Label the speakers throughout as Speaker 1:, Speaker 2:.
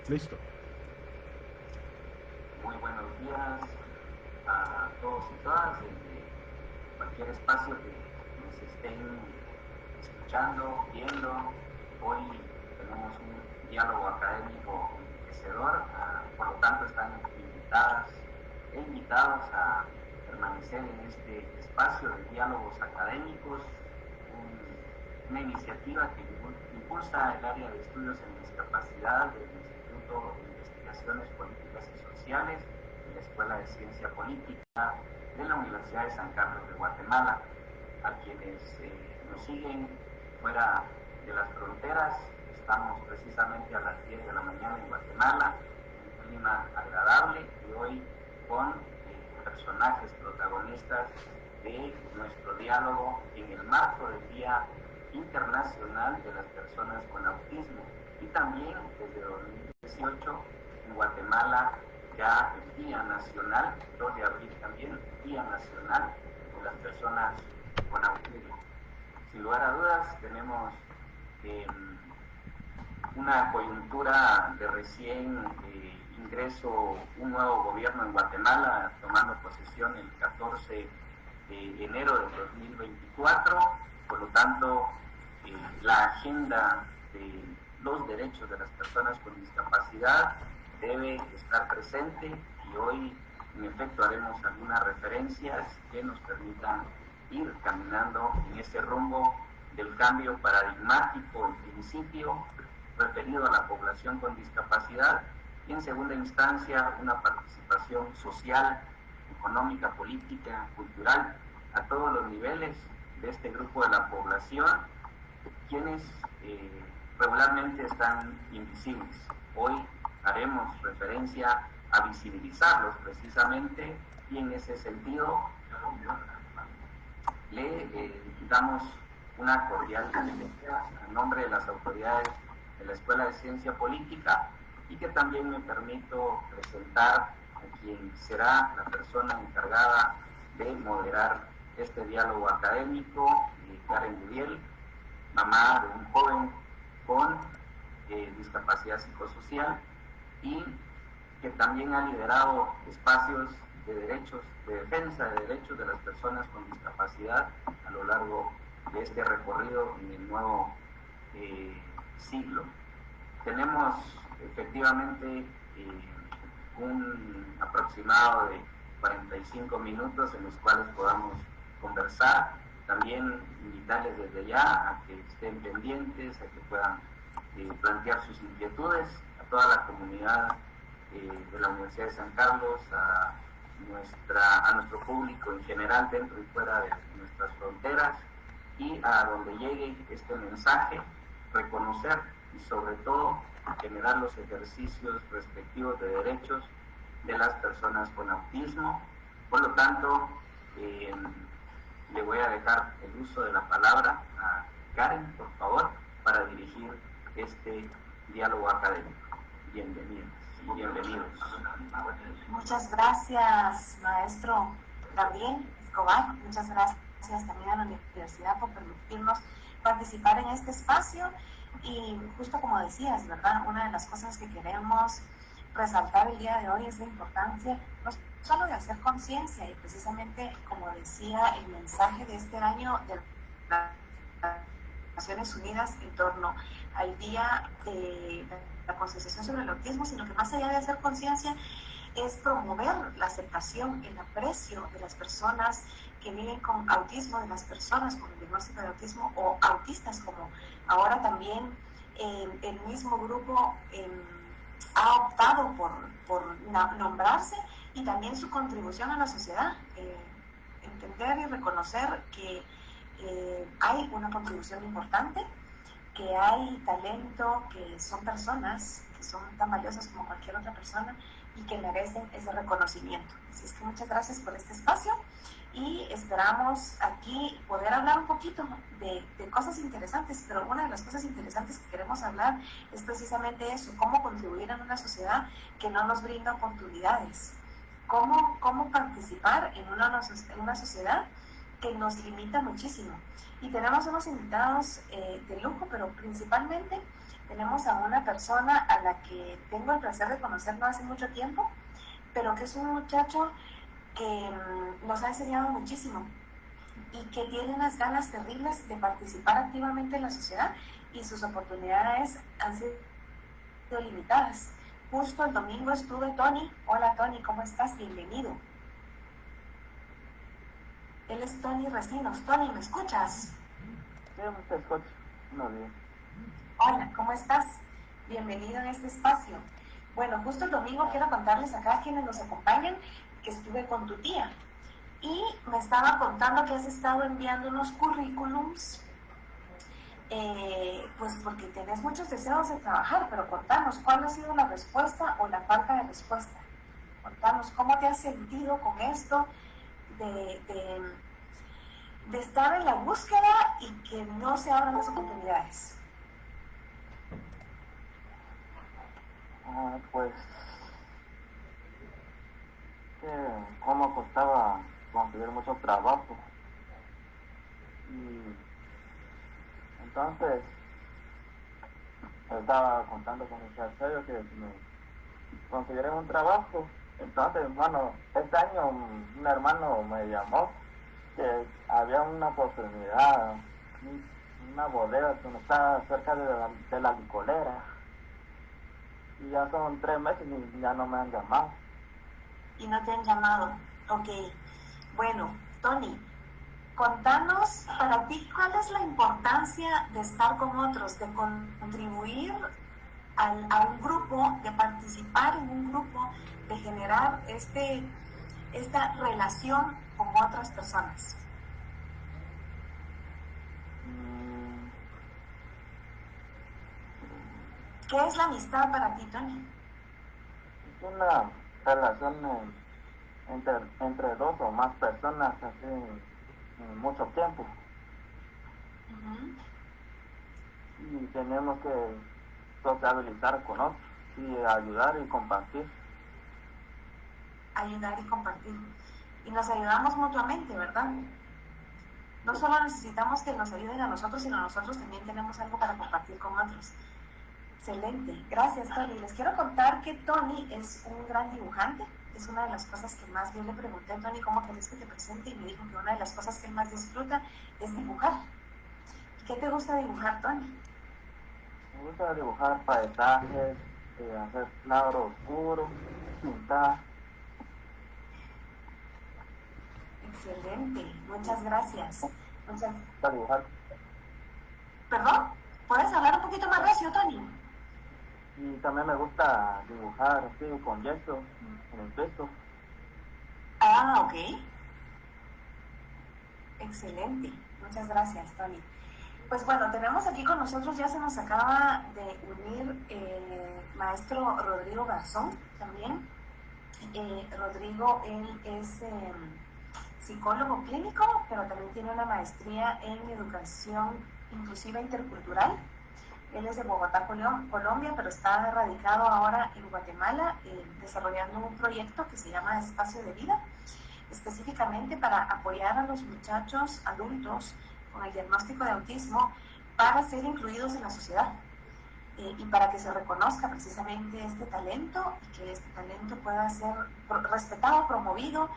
Speaker 1: Listo.
Speaker 2: Muy buenos días a todos y todas desde cualquier espacio que nos estén escuchando, viendo. Hoy tenemos un diálogo académico enriquecedor, por lo tanto están invitadas e invitados a permanecer en este espacio de diálogos académicos, una iniciativa que impulsa el área de estudios en discapacidad del Instituto de Investigaciones Políticas y Sociales de la Escuela de Ciencia Política de la Universidad de San Carlos de Guatemala. A quienes nos siguen fuera de las fronteras, estamos precisamente a las 10 de la mañana en Guatemala, un clima agradable, y hoy con personajes protagonistas de nuestro diálogo en el marco del Día Internacional de las Personas con Autismo, y también desde 2018 en Guatemala ya el Día Nacional, 2 de abril también, Día Nacional de las Personas con Autismo. Sin lugar a dudas, tenemos una coyuntura de recién ingreso, un nuevo gobierno en Guatemala, tomando posesión el 14 de enero de 2024. Por lo tanto, la agenda de los derechos de las personas con discapacidad debe estar presente, y hoy en efecto haremos algunas referencias que nos permitan ir caminando en ese rumbo del cambio paradigmático, en principio referido a la población con discapacidad, y en segunda instancia una participación social, económica, política, cultural a todos los niveles de este grupo de la población, quienes regularmente están invisibles. Hoy haremos referencia a visibilizarlos precisamente, y en ese sentido le damos una cordial bienvenida en nombre de las autoridades de la Escuela de Ciencia Política, y que también me permito presentar a quien será la persona encargada de moderar este diálogo académico, Karen Gudiel, mamá de un joven con discapacidad psicosocial, y que también ha liderado espacios de derechos, de defensa de derechos de las personas con discapacidad a lo largo de este recorrido en el nuevo siglo. Tenemos efectivamente un aproximado de 45 minutos en los cuales podamos conversar. También invitarles desde ya a que estén pendientes, a que puedan plantear sus inquietudes a toda la comunidad de la Universidad de San Carlos, a nuestro público en general dentro y fuera de nuestras fronteras, y a donde llegue este mensaje, reconocer y sobre todo generar los ejercicios respectivos de derechos de las personas con autismo. Por lo tanto, le voy a dejar el uso de la palabra a Karen, por favor, para dirigir este diálogo académico. Bienvenidas y bienvenidos.
Speaker 3: Muchas gracias, maestro Gabriel Escobar. Muchas gracias también a la universidad por permitirnos participar en este espacio. Y justo como decías, ¿verdad? Una de las cosas que queremos resaltar el día de hoy es la importancia no solo de hacer conciencia, y precisamente como decía el mensaje de este año de las Naciones Unidas en torno al Día de la Concienciación sobre el Autismo, sino que más allá de hacer conciencia es promover la aceptación, el aprecio de las personas que viven con autismo, de las personas con el diagnóstico de autismo o autistas, como ahora también el mismo grupo ha optado por nombrarse, y también su contribución a la sociedad, entender y reconocer que hay una contribución importante, que hay talento, que son personas que son tan valiosas como cualquier otra persona y que merecen ese reconocimiento. Así es que muchas gracias por este espacio, y esperamos aquí poder hablar un poquito de cosas interesantes, pero una de las cosas interesantes que queremos hablar es precisamente eso: cómo contribuir en una sociedad que no nos brinda oportunidades, cómo participar en una sociedad que nos limita muchísimo. Y tenemos unos invitados de lujo, pero principalmente tenemos a una persona a la que tengo el placer de conocer no hace mucho tiempo, pero que es un muchacho que nos ha enseñado muchísimo y que tiene unas ganas terribles de participar activamente en la sociedad, y sus oportunidades han sido limitadas. Justo el domingo estuve Tony. Hola Tony, ¿cómo estás? Bienvenido. Él es Tony Recinos. Tony, ¿me escuchas?
Speaker 1: Sí, te escucho. No, bien.
Speaker 3: Hola, ¿cómo estás? Bienvenido en este espacio. Bueno, justo el domingo quiero contarles acá a quienes nos acompañan que estuve con tu tía y me estaba contando que has estado enviando unos currículums, pues porque tenés muchos deseos de trabajar, pero contanos cuál ha sido la respuesta o la falta de respuesta. Contanos cómo te has sentido con esto de estar en la búsqueda y que no se abran las oportunidades.
Speaker 1: Pues, cómo costaba conseguir mucho trabajo. Y entonces estaba contando con mi serio que me consiguieron un trabajo. Entonces, bueno, este año un hermano me llamó que había una oportunidad, una bodega que está cerca de la licorera. Y ya son 3 meses y ya no me han llamado.
Speaker 3: Y no te han llamado. Ok. Bueno, Tony, contanos para ti cuál es la importancia de estar con otros, de contribuir a un grupo, de participar en un grupo, de generar esta relación con otras personas. ¿Qué es la amistad para ti, Tony?
Speaker 1: Es una relación entre 2 o más personas así en mucho tiempo. Y tenemos que sociabilizar con otros y ayudar y compartir.
Speaker 3: Ayudar y compartir. Y nos ayudamos mutuamente, ¿verdad? No solo necesitamos que nos ayuden a nosotros, sino nosotros también tenemos algo para compartir con otros. Excelente, gracias Tony. Les quiero contar que Tony es un gran dibujante. Es una de las cosas que más bien le pregunté a Tony cómo querés que te presente y me dijo que una de las cosas que él más disfruta es dibujar. ¿Qué te gusta dibujar, Tony?
Speaker 1: Me gusta dibujar paisajes, hacer claro oscuro, pintar.
Speaker 3: Excelente, muchas gracias.
Speaker 1: Para dibujar.
Speaker 3: ¿Perdón? ¿Puedes hablar un poquito más recio, Tony?
Speaker 1: Y también me gusta dibujar así con yeso, en el peso.
Speaker 3: Ah, ok. Excelente, muchas gracias, Tony. Pues bueno, tenemos aquí con nosotros, ya se nos acaba de unir el maestro Rodrigo Garzón también. Rodrigo, él es psicólogo clínico, pero también tiene una maestría en educación inclusiva intercultural. Él es de Bogotá, Colombia, pero está radicado ahora en Guatemala, desarrollando un proyecto que se llama Espacio de Vida, específicamente para apoyar a los muchachos adultos con el diagnóstico de autismo para ser incluidos en la sociedad y para que se reconozca precisamente este talento y que este talento pueda ser respetado, promovido,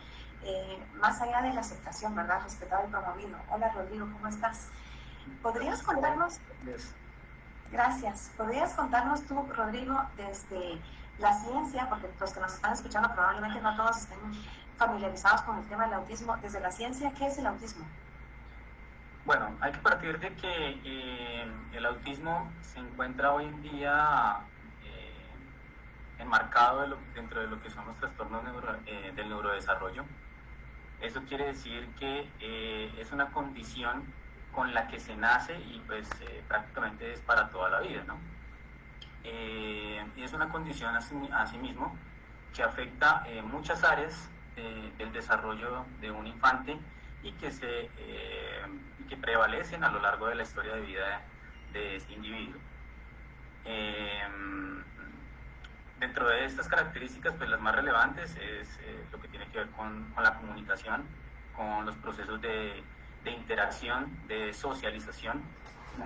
Speaker 3: más allá de la aceptación, ¿verdad? Respetado y promovido. Hola Rodrigo, ¿cómo estás? ¿Podrías contarnos? Gracias. ¿Podrías contarnos tú, Rodrigo, desde la ciencia, porque los que nos están escuchando probablemente no todos estén familiarizados con el tema del autismo, desde la ciencia, ¿qué es el autismo?
Speaker 4: Bueno, hay que partir de que el autismo se encuentra hoy en día enmarcado dentro de lo que son los trastornos del neurodesarrollo. Eso quiere decir que es una condición con la que se nace y pues prácticamente es para toda la vida, ¿no? Es una condición asimismo que afecta muchas áreas del desarrollo de un infante y que prevalecen a lo largo de la historia de vida de este individuo. Dentro de estas características, pues las más relevantes es lo que tiene que ver con la comunicación, con los procesos de interacción, de socialización.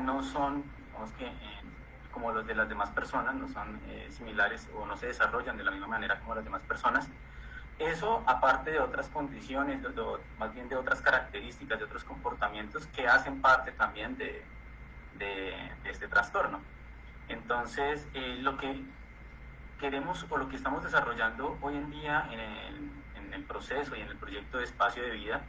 Speaker 4: No son, digamos que como los de las demás personas, no son similares o no se desarrollan de la misma manera como las demás personas. Eso aparte de otras condiciones, más bien de otras características, de otros comportamientos que hacen parte también de este trastorno. Entonces, lo que queremos o lo que estamos desarrollando hoy en día en el proceso y en el proyecto de Espacio de Vida,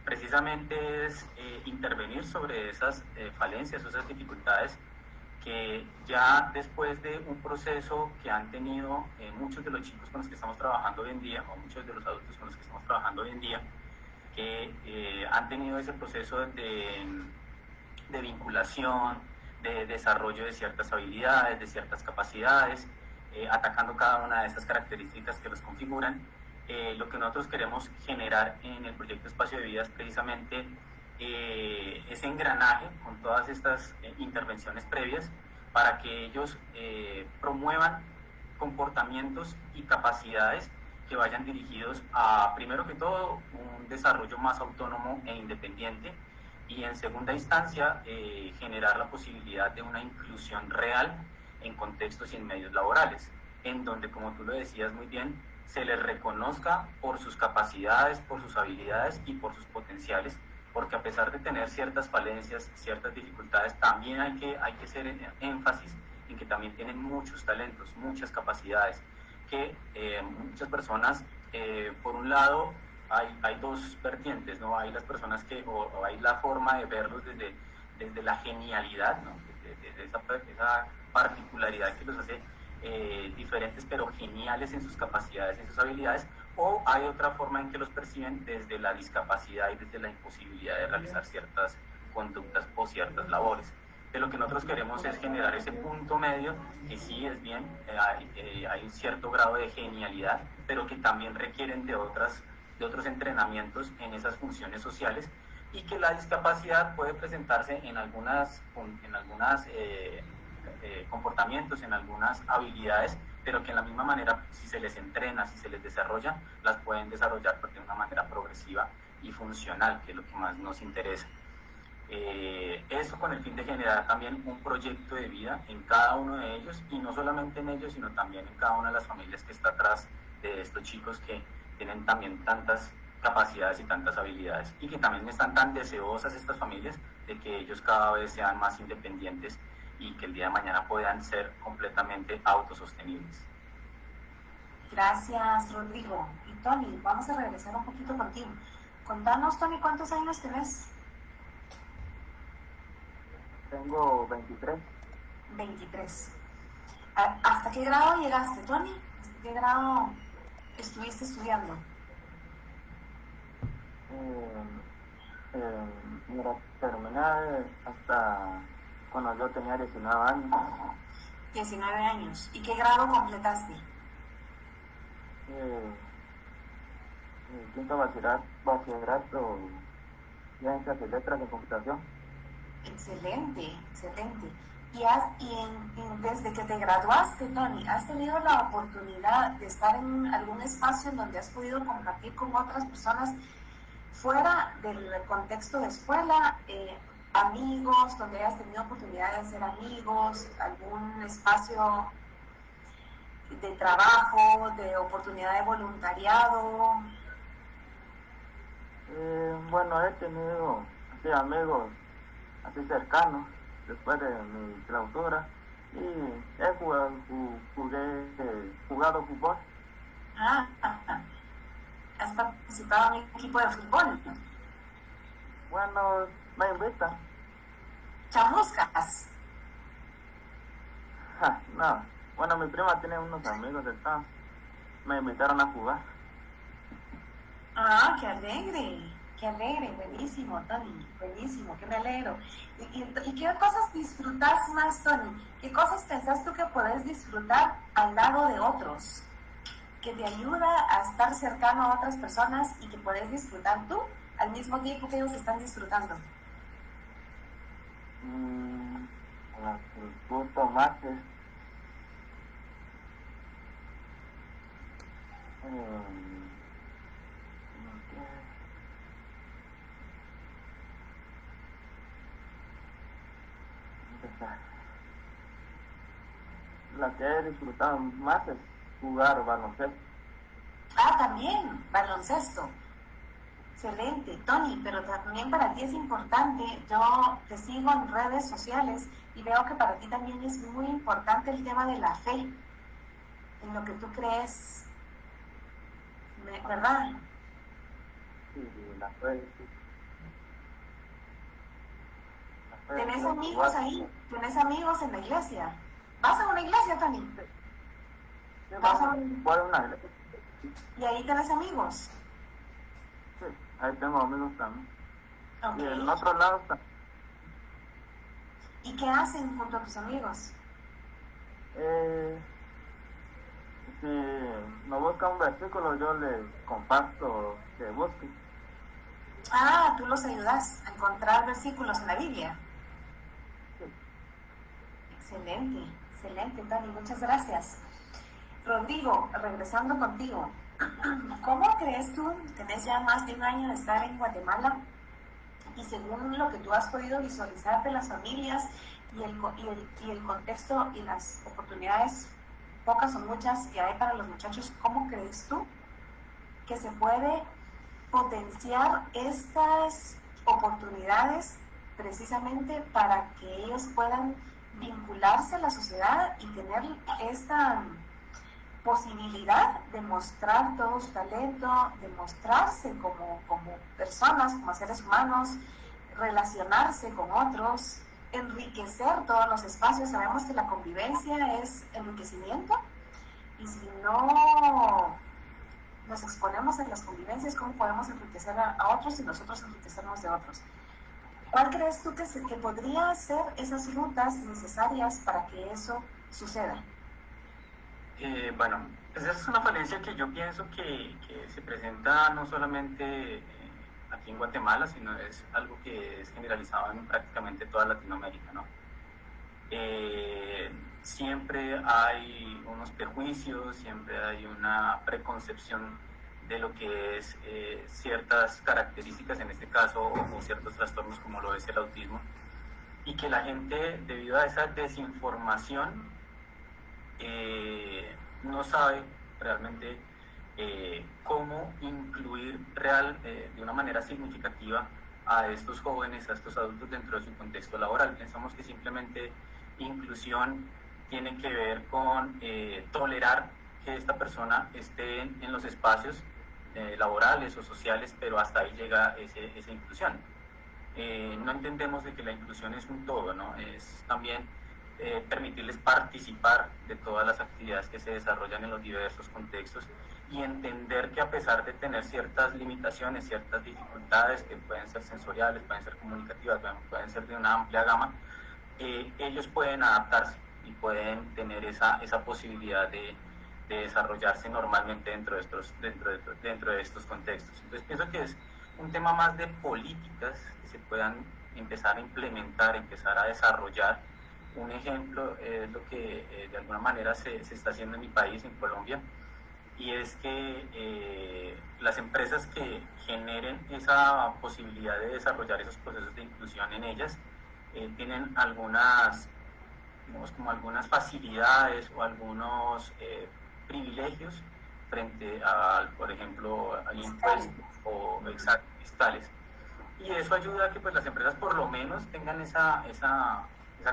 Speaker 4: precisamente es intervenir sobre esas falencias o esas dificultades que ya después de un proceso que han tenido muchos de los chicos con los que estamos trabajando hoy en día, o muchos de los adultos con los que estamos trabajando hoy en día, que han tenido ese proceso de vinculación, de desarrollo de ciertas habilidades, de ciertas capacidades, atacando cada una de estas características que los configuran. Lo que nosotros queremos generar en el proyecto Espacio de Vida es precisamente ese engranaje con todas estas intervenciones previas para que ellos promuevan comportamientos y capacidades que vayan dirigidos a, primero que todo, un desarrollo más autónomo e independiente, y en segunda instancia generar la posibilidad de una inclusión real en contextos y en medios laborales, en donde, como tú lo decías muy bien, se les reconozca por sus capacidades, por sus habilidades y por sus potenciales, porque a pesar de tener ciertas falencias, ciertas dificultades, también hay que hacer énfasis en que también tienen muchos talentos, muchas capacidades, que muchas personas, por un lado, hay dos vertientes, ¿no? Hay las personas que, o hay la forma de verlos desde la genialidad, ¿no? Desde esa particularidad que los hace diferentes pero geniales en sus capacidades, en sus habilidades, o hay otra forma en que los perciben desde la discapacidad y desde la imposibilidad de realizar ciertas conductas o ciertas labores. De lo que nosotros queremos es generar ese punto medio, que sí es bien, hay un cierto grado de genialidad, pero que también requieren de otros entrenamientos en esas funciones sociales, y que la discapacidad puede presentarse en algunas comportamientos, en algunas habilidades, pero que en la misma manera, si se les entrena, si se les desarrolla, las pueden desarrollar de una manera progresiva y funcional, que es lo que más nos interesa. Eso con el fin de generar también un proyecto de vida en cada uno de ellos, y no solamente en ellos, sino también en cada una de las familias que está atrás de estos chicos que tienen también tantas capacidades y tantas habilidades, y que también están tan deseosas estas familias de que ellos cada vez sean más independientes y que el día de mañana puedan ser completamente autosostenibles.
Speaker 3: Gracias, Rodrigo. Y Tony, vamos a regresar un poquito contigo. Contanos, Tony, ¿cuántos años tenés?
Speaker 1: Tengo 23.
Speaker 3: 23. ¿Hasta qué grado llegaste, Tony? ¿Hasta qué grado estuviste estudiando?
Speaker 1: Mira, terminé hasta cuando yo tenía 19 años.
Speaker 3: 19 años. ¿Y qué grado completaste?
Speaker 1: Quinto bachillerato, ciencias y letras de computación.
Speaker 3: Excelente, excelente. Y desde que te graduaste, Tony, ¿has tenido la oportunidad de estar en algún espacio en donde has podido compartir con otras personas fuera del contexto de escuela, amigos, donde hayas tenido oportunidad de hacer amigos, algún espacio de trabajo, de oportunidad de voluntariado?
Speaker 1: Bueno, he tenido así, amigos así cercanos después de mi clausura, y he jugado fútbol.
Speaker 3: ¿Has participado en un equipo de fútbol?
Speaker 1: Bueno, me invitan.
Speaker 3: ¿Chamuscas?
Speaker 1: No, bueno, mi prima tiene unos amigos de acá, me invitaron a jugar.
Speaker 3: ¡Qué alegre! Buenísimo, Tony, buenísimo, que me alegro. ¿Y qué cosas disfrutas más, Tony? ¿Qué cosas pensás tú que podés disfrutar al lado de otros? Que te ayuda a estar cercano a otras personas y que podés disfrutar tú al mismo tiempo que ellos están disfrutando.
Speaker 1: Disfruto más la que he disfrutado más es jugar baloncesto.
Speaker 3: Ah, también, baloncesto. Excelente, Tony, pero también para ti es importante, yo te sigo en redes sociales y veo que para ti también es muy importante el tema de la fe, en lo que tú crees, ¿verdad?
Speaker 1: Sí, la fe, sí. La fe,
Speaker 3: ¿Tenés
Speaker 1: sí,
Speaker 3: amigos
Speaker 1: igual.
Speaker 3: ahí? ¿Tenés amigos en la iglesia? ¿Vas a una iglesia, Tony?
Speaker 1: Sí, voy a una iglesia.
Speaker 3: ¿Y ahí tenés amigos?
Speaker 1: Sí, ahí tengo amigos también.
Speaker 3: Ok.
Speaker 1: Y en otro lado también.
Speaker 3: ¿Y qué hacen junto a tus amigos?
Speaker 1: Si me busca un versículo, yo le comparto que busque.
Speaker 3: Ah, tú los ayudas a encontrar versículos en la Biblia.
Speaker 1: Sí.
Speaker 3: Excelente, excelente, Tony, muchas gracias. Rodrigo, regresando contigo, ¿cómo crees tú? Tenés ya más de un año de estar en Guatemala y según lo que tú has podido visualizar de las familias y el contexto y las oportunidades, pocas o muchas, que hay para los muchachos, ¿cómo crees tú que se puede potenciar estas oportunidades precisamente para que ellos puedan vincularse a la sociedad y tener esta posibilidad de mostrar todo su talento, de mostrarse como personas, como seres humanos, relacionarse con otros, enriquecer todos los espacios? Sabemos que la convivencia es enriquecimiento y si no nos exponemos en las convivencias, ¿cómo podemos enriquecer a otros y nosotros enriquecernos de otros? ¿Cuál crees tú que podría ser esas rutas necesarias para que eso suceda?
Speaker 4: Bueno, pues esa es una falencia que yo pienso que se presenta no solamente aquí en Guatemala, sino es algo que es generalizado en prácticamente toda Latinoamérica, ¿no? Siempre hay unos prejuicios, siempre hay una preconcepción de lo que es ciertas características, en este caso, o ciertos trastornos como lo es el autismo, y que la gente, debido a esa desinformación, no sabe realmente cómo incluir de una manera significativa a estos jóvenes, a estos adultos dentro de su contexto laboral. Pensamos que simplemente inclusión tiene que ver con tolerar que esta persona esté en los espacios laborales o sociales, pero hasta ahí llega esa inclusión. No entendemos de que la inclusión es un todo, ¿no? Es también permitirles participar de todas las actividades que se desarrollan en los diversos contextos y entender que a pesar de tener ciertas limitaciones, ciertas dificultades que pueden ser sensoriales, pueden ser comunicativas, pueden ser de una amplia gama, ellos pueden adaptarse y pueden tener esa posibilidad de desarrollarse normalmente dentro de estos contextos. Entonces pienso que es un tema más de políticas que se puedan empezar a implementar, empezar a desarrollar. Un ejemplo es lo que de alguna manera se está haciendo en mi país, en Colombia, y es que las empresas que generen esa posibilidad de desarrollar esos procesos de inclusión en ellas tienen algunas, digamos, como algunas facilidades o algunos privilegios frente a, por ejemplo, a impuestos o fiscales. Y eso ayuda a que pues, las empresas por lo menos tengan esa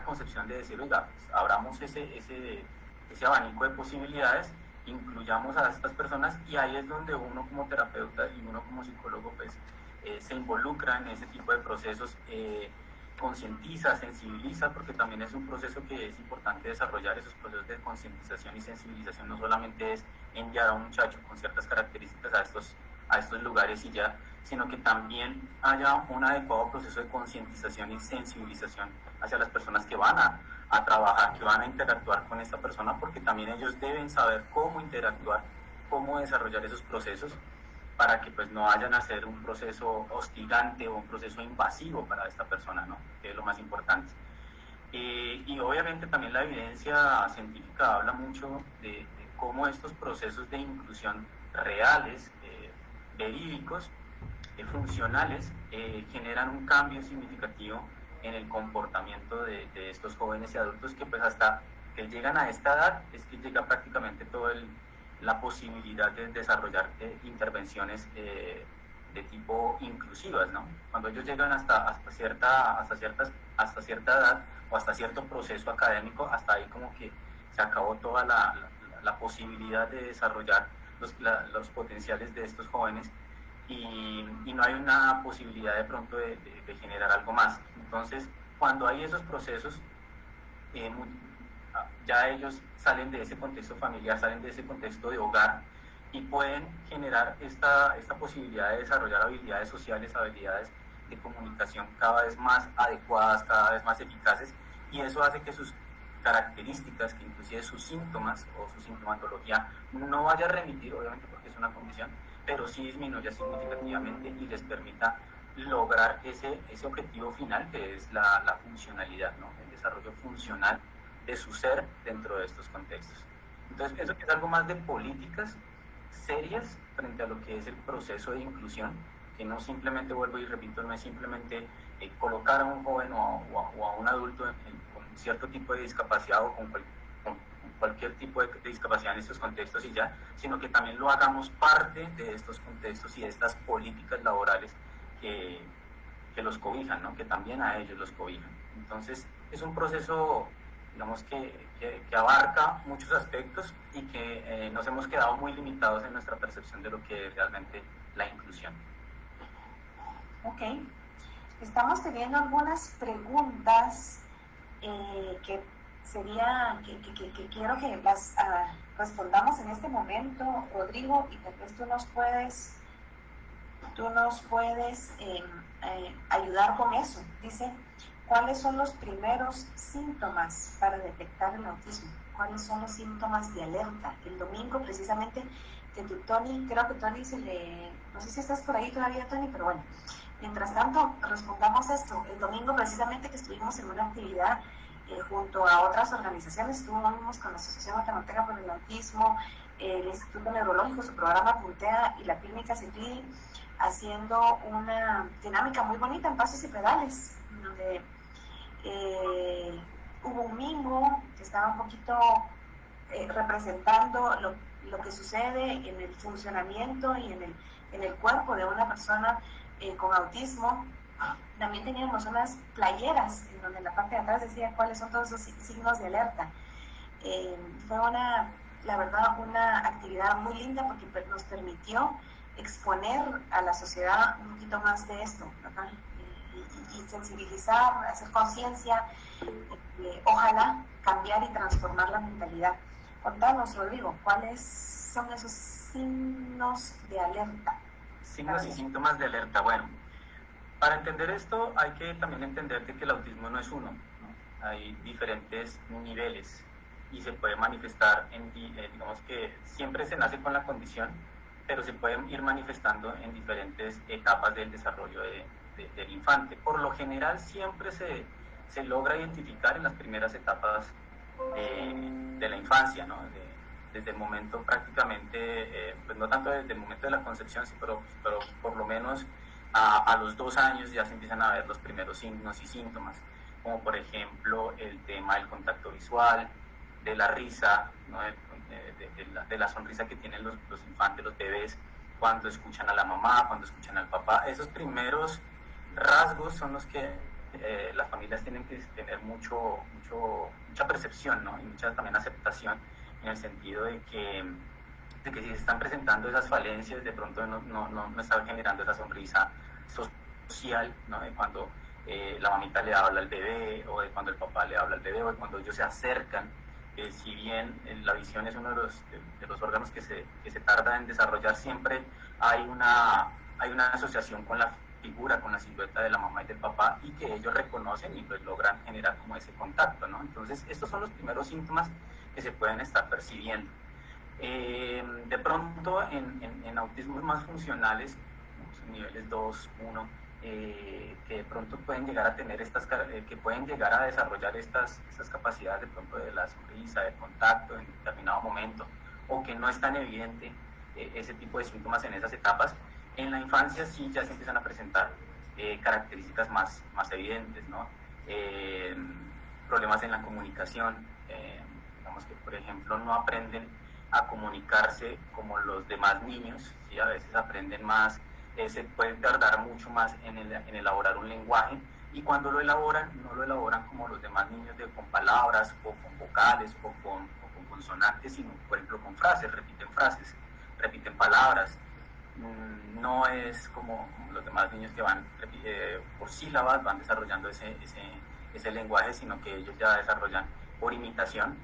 Speaker 4: concepción de decir, oiga, pues, abramos ese abanico de posibilidades, incluyamos a estas personas, y ahí es donde uno como terapeuta y uno como psicólogo pues se involucra en ese tipo de procesos, concientiza, sensibiliza, porque también es un proceso que es importante desarrollar. Esos procesos de concientización y sensibilización no solamente es enviar a un muchacho con ciertas características a estos lugares y ya, sino que también haya un adecuado proceso de concientización y sensibilización hacia las personas que van a trabajar, que van a interactuar con esta persona, porque también ellos deben saber cómo interactuar, cómo desarrollar esos procesos para que pues no vayan a ser un proceso hostigante o un proceso invasivo para esta persona, ¿no? Que es lo más importante. Y obviamente también la evidencia científica habla mucho de cómo estos procesos de inclusión reales, verídicos, funcionales, generan un cambio significativo en el comportamiento de estos jóvenes y adultos que pues hasta que llegan a esta edad es que llega prácticamente toda la posibilidad de desarrollar intervenciones de tipo inclusivas, ¿no? Cuando ellos llegan hasta cierta edad o hasta cierto proceso académico, hasta ahí como que se acabó toda la posibilidad de desarrollar los potenciales de estos jóvenes y no hay una posibilidad de pronto de generar algo más. Entonces, cuando hay esos procesos, ya ellos salen de ese contexto familiar, salen de ese contexto de hogar y pueden generar esta posibilidad de desarrollar habilidades sociales, habilidades de comunicación cada vez más adecuadas, cada vez más eficaces, y eso hace que sus características, que inclusive sus síntomas o su sintomatología no vaya a remitir, obviamente porque es una condición, pero sí disminuya significativamente y les permita lograr ese objetivo final, que es la funcionalidad, ¿no? El desarrollo funcional de su ser dentro de estos contextos. Entonces pienso que es algo más de políticas serias frente a lo que es el proceso de inclusión, que no simplemente, vuelvo y repito, no es simplemente colocar a un joven o a un adulto con cierto tipo de discapacidad o con cualquier tipo de discapacidad en estos contextos y ya, sino que también lo hagamos parte de estos contextos y de estas políticas laborales que los cobijan, ¿no? Que también a ellos los cobijan. Entonces es un proceso, digamos, que abarca muchos aspectos y que nos hemos quedado muy limitados en nuestra percepción de lo que es realmente la inclusión.
Speaker 3: Ok, estamos teniendo algunas preguntas que quiero que las respondamos en este momento, Rodrigo, y tal vez tú nos puedes ayudar con eso. Dice, ¿cuáles son los primeros síntomas para detectar el autismo? ¿Cuáles son los síntomas de alerta? El domingo, precisamente, Tony, creo que Tony no sé si estás por ahí todavía, Tony, pero bueno, mientras tanto, respondamos esto. El domingo, precisamente, que estuvimos en una actividad junto a otras organizaciones, estuvimos con la Asociación Guatemalteca por el Autismo, el Instituto Neurológico, su programa Puntea y la Clínica Civil, haciendo una dinámica muy bonita en Pasos y Pedales, donde hubo un mimo que estaba un poquito representando lo que sucede en el funcionamiento y en el cuerpo de una persona con autismo. También teníamos unas playeras en donde en la parte de atrás decía cuáles son todos esos signos de alerta. Fue la verdad, una actividad muy linda porque nos permitió exponer a la sociedad un poquito más de esto, ¿verdad? Y sensibilizar, hacer conciencia, ojalá cambiar y transformar la mentalidad. Contanos, Rodrigo, ¿cuáles son esos signos de alerta?
Speaker 4: Signos y síntomas de alerta. Bueno, para entender esto hay que también entender que el autismo no es uno, ¿no? Hay diferentes niveles y se puede manifestar digamos que siempre se nace con la condición, pero se pueden ir manifestando en diferentes etapas del desarrollo del infante. Por lo general siempre se logra identificar en las primeras etapas de la infancia, ¿no? Desde el momento prácticamente, pues no tanto desde el momento de la concepción, sí, pero por lo menos a los 2 años ya se empiezan a ver los primeros signos y síntomas, como por ejemplo el tema del contacto visual, de la risa, ¿no? de la sonrisa que tienen los infantes, los bebés, cuando escuchan a la mamá, cuando escuchan al papá. Esos primeros rasgos son los que las familias tienen que tener mucha percepción, ¿no? Y mucha también aceptación, en el sentido de que si se están presentando esas falencias, de pronto no están generando esa sonrisa social, ¿no? De cuando la mamita le habla al bebé, o de cuando el papá le habla al bebé, o de cuando ellos se acercan. Si bien la visión es uno de los órganos que se tarda en desarrollar, siempre hay una asociación con la figura, con la silueta de la mamá y del papá, y que ellos reconocen y pues logran generar como ese contacto, ¿no? Entonces estos son los primeros síntomas que se pueden estar percibiendo. De pronto en autismos más funcionales, niveles 2, 1, que de pronto pueden llegar a tener que pueden llegar a desarrollar estas capacidades, de pronto de la sonrisa, del contacto en determinado momento, o que no es tan evidente ese tipo de síntomas en esas etapas. En la infancia sí ya se empiezan a presentar características más evidentes, ¿no? Problemas en la comunicación, digamos que por ejemplo no aprenden a comunicarse como los demás niños, ¿sí? A veces aprenden más, se pueden tardar mucho más en elaborar un lenguaje, y cuando lo elaboran, no lo elaboran como los demás niños con palabras o con vocales o con consonantes, sino por ejemplo con frases, repiten palabras. No es como los demás niños que van por sílabas, van desarrollando ese lenguaje, sino que ellos ya desarrollan por imitación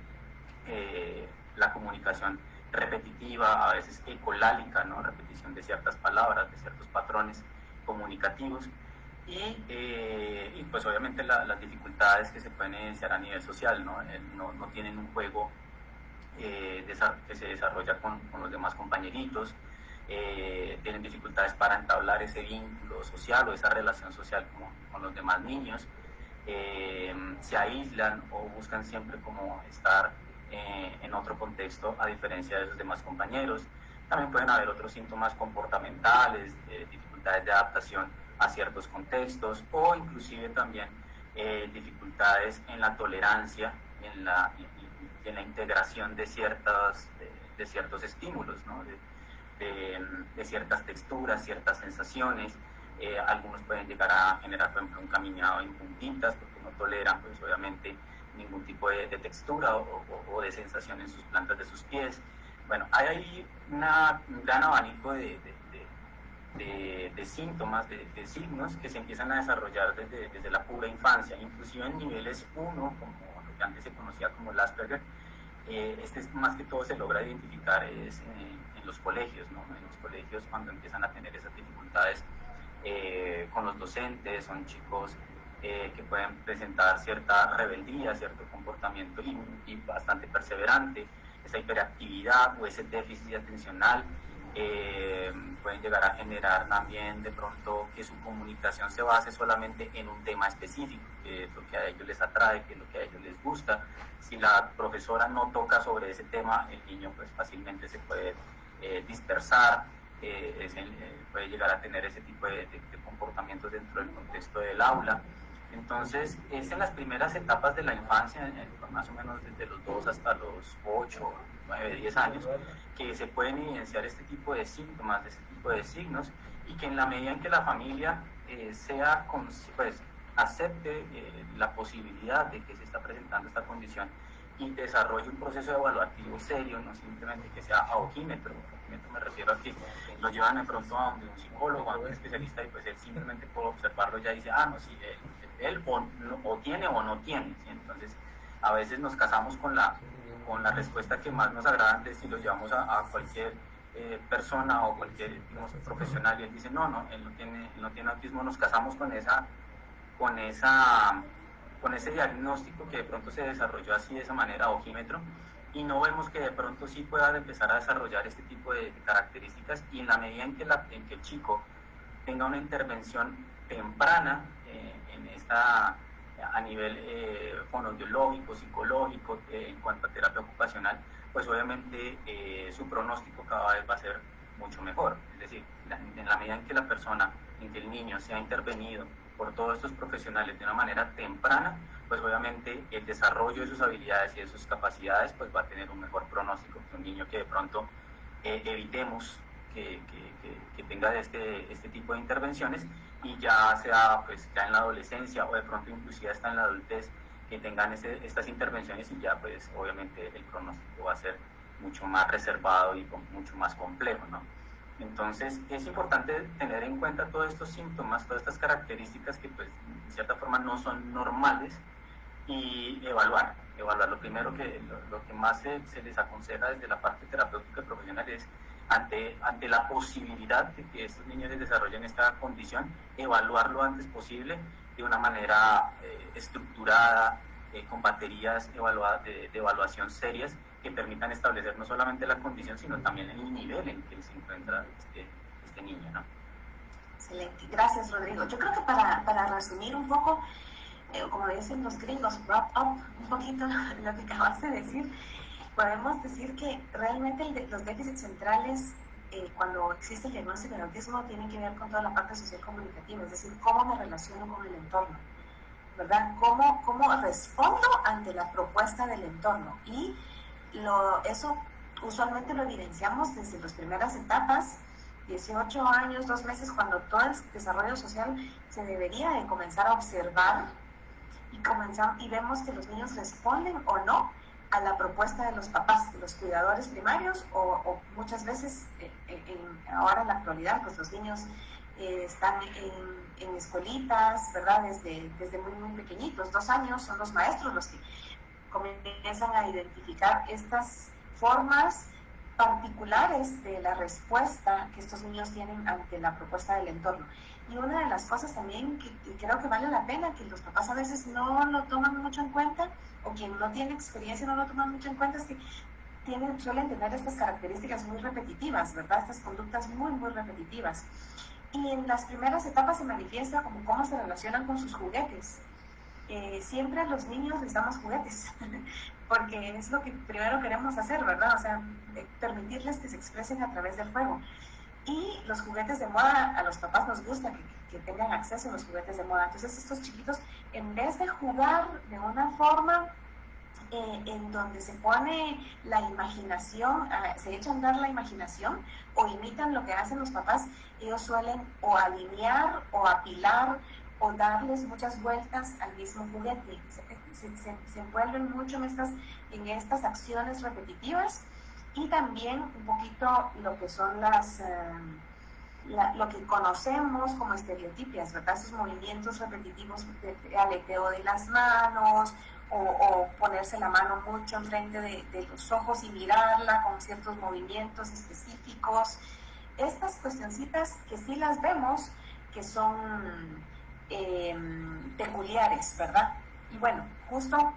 Speaker 4: la comunicación repetitiva, a veces ecolálica, ¿no? Repetición de ciertas palabras, de ciertos patrones comunicativos, y pues obviamente las dificultades que se pueden evidenciar a nivel social, ¿no? No tienen un juego que se desarrolla con los demás compañeritos, tienen dificultades para entablar ese vínculo social o esa relación social con los demás niños, se aíslan o buscan siempre como estar en otro contexto a diferencia de sus demás compañeros. También pueden haber otros síntomas comportamentales, dificultades de adaptación a ciertos contextos, o inclusive también dificultades en la tolerancia, en la integración de ciertos estímulos, ¿no? de ciertas texturas, ciertas sensaciones. Algunos pueden llegar a generar, por ejemplo, un caminado en puntitas porque no toleran, pues obviamente, ningún tipo de textura o de sensación en sus plantas de sus pies. Bueno, hay ahí un gran abanico de síntomas, de signos que se empiezan a desarrollar desde la pura infancia, inclusive en niveles 1, como lo que antes se conocía como el Asperger. Más que todo se logra identificar es en los colegios, ¿no? En los colegios, cuando empiezan a tener esas dificultades con los docentes, son chicos que pueden presentar cierta rebeldía, cierto comportamiento y bastante perseverante, esa hiperactividad o ese déficit atencional. Pueden llegar a generar también de pronto que su comunicación se base solamente en un tema específico, que es lo que a ellos les atrae, que es lo que a ellos les gusta. Si la profesora no toca sobre ese tema, el niño pues fácilmente se puede dispersar, puede llegar a tener ese tipo de comportamientos dentro del contexto del aula. Entonces, es en las primeras etapas de la infancia, más o menos desde los 2 hasta los 8, 9, 10 años, que se pueden evidenciar este tipo de síntomas, este tipo de signos, y que en la medida en que la familia acepte la posibilidad de que se está presentando esta condición y desarrolle un proceso evaluativo serio, no simplemente que sea a ojímetro. Me refiero a que lo llevan de pronto a un psicólogo, a un especialista, y pues él simplemente por observarlo ya dice, no, sí, él o tiene o no tiene, ¿sí? Entonces a veces nos casamos con la respuesta que más nos agrada de si lo llevamos a cualquier persona o cualquier, digamos, profesional, y él dice, no, él no tiene autismo. Nos casamos con ese diagnóstico que de pronto se desarrolló así, de esa manera, ojímetro, y no vemos que de pronto sí pueda empezar a desarrollar este tipo de características, y en la medida en que el chico tenga una intervención temprana a nivel fonoaudiológico, psicológico, en cuanto a terapia ocupacional, pues obviamente su pronóstico cada vez va a ser mucho mejor. Es decir, en la medida en que el niño sea intervenido por todos estos profesionales de una manera temprana, pues obviamente el desarrollo de sus habilidades y de sus capacidades pues va a tener un mejor pronóstico que un niño que de pronto evitemos que tenga este tipo de intervenciones, y ya sea pues ya en la adolescencia o de pronto inclusive hasta en la adultez, que tengan estas intervenciones, y ya pues obviamente el pronóstico va a ser mucho más reservado y mucho más complejo, ¿no? Entonces es importante tener en cuenta todos estos síntomas, todas estas características que pues de cierta forma no son normales, y evaluar. Lo primero lo que más se les aconseja desde la parte terapéutica y profesional es, ante la posibilidad de que estos niños desarrollen esta condición, evaluar lo antes posible de una manera estructurada, con baterías de evaluación serias, que permitan establecer no solamente la condición, sino también el nivel en que se encuentra este niño, ¿no?
Speaker 3: Excelente, gracias, Rodrigo. Yo creo que para resumir un poco, como dicen los gringos, wrap up un poquito lo que acabas de decir, podemos decir que realmente los déficits centrales, cuando existe el diagnóstico de autismo, tienen que ver con toda la parte social comunicativa, es decir, cómo me relaciono con el entorno, ¿verdad? ¿Cómo respondo ante la propuesta del entorno? Y Eso usualmente lo evidenciamos desde las primeras etapas, 18 años, 2 meses, cuando todo el desarrollo social se debería de comenzar a observar y vemos que los niños responden o no a la propuesta de los papás, de los cuidadores primarios, o muchas veces, ahora en la actualidad, pues los niños están en escuelitas, ¿verdad? Desde muy, muy pequeñitos, 2 años, son los maestros los que comienzan a identificar estas formas particulares de la respuesta que estos niños tienen ante la propuesta del entorno. Y una de las cosas también que creo que vale la pena, que los papás a veces no lo toman mucho en cuenta, o quien no tiene experiencia no lo toma mucho en cuenta, es que suelen tener estas características muy repetitivas, ¿verdad? Estas conductas muy, muy repetitivas. Y en las primeras etapas se manifiesta como cómo se relacionan con sus juguetes. Siempre a los niños les damos juguetes, porque es lo que primero queremos hacer, ¿verdad? O sea, permitirles que se expresen a través del juego. Y los juguetes de moda, a los papás nos gusta que tengan acceso a los juguetes de moda. Entonces estos chiquitos, en vez de jugar de una forma en donde se pone la imaginación, se echa a andar la imaginación o imitan lo que hacen los papás, ellos suelen o alinear o apilar o darles muchas vueltas al mismo juguete. Se envuelven mucho en estas acciones repetitivas, y también un poquito lo que son lo que conocemos como estereotipias, ¿verdad? Esos movimientos repetitivos de aleteo de las manos, o ponerse la mano mucho enfrente de los ojos y mirarla con ciertos movimientos específicos. Estas cuestioncitas que sí las vemos, que son peculiares, ¿verdad? Y bueno, justo,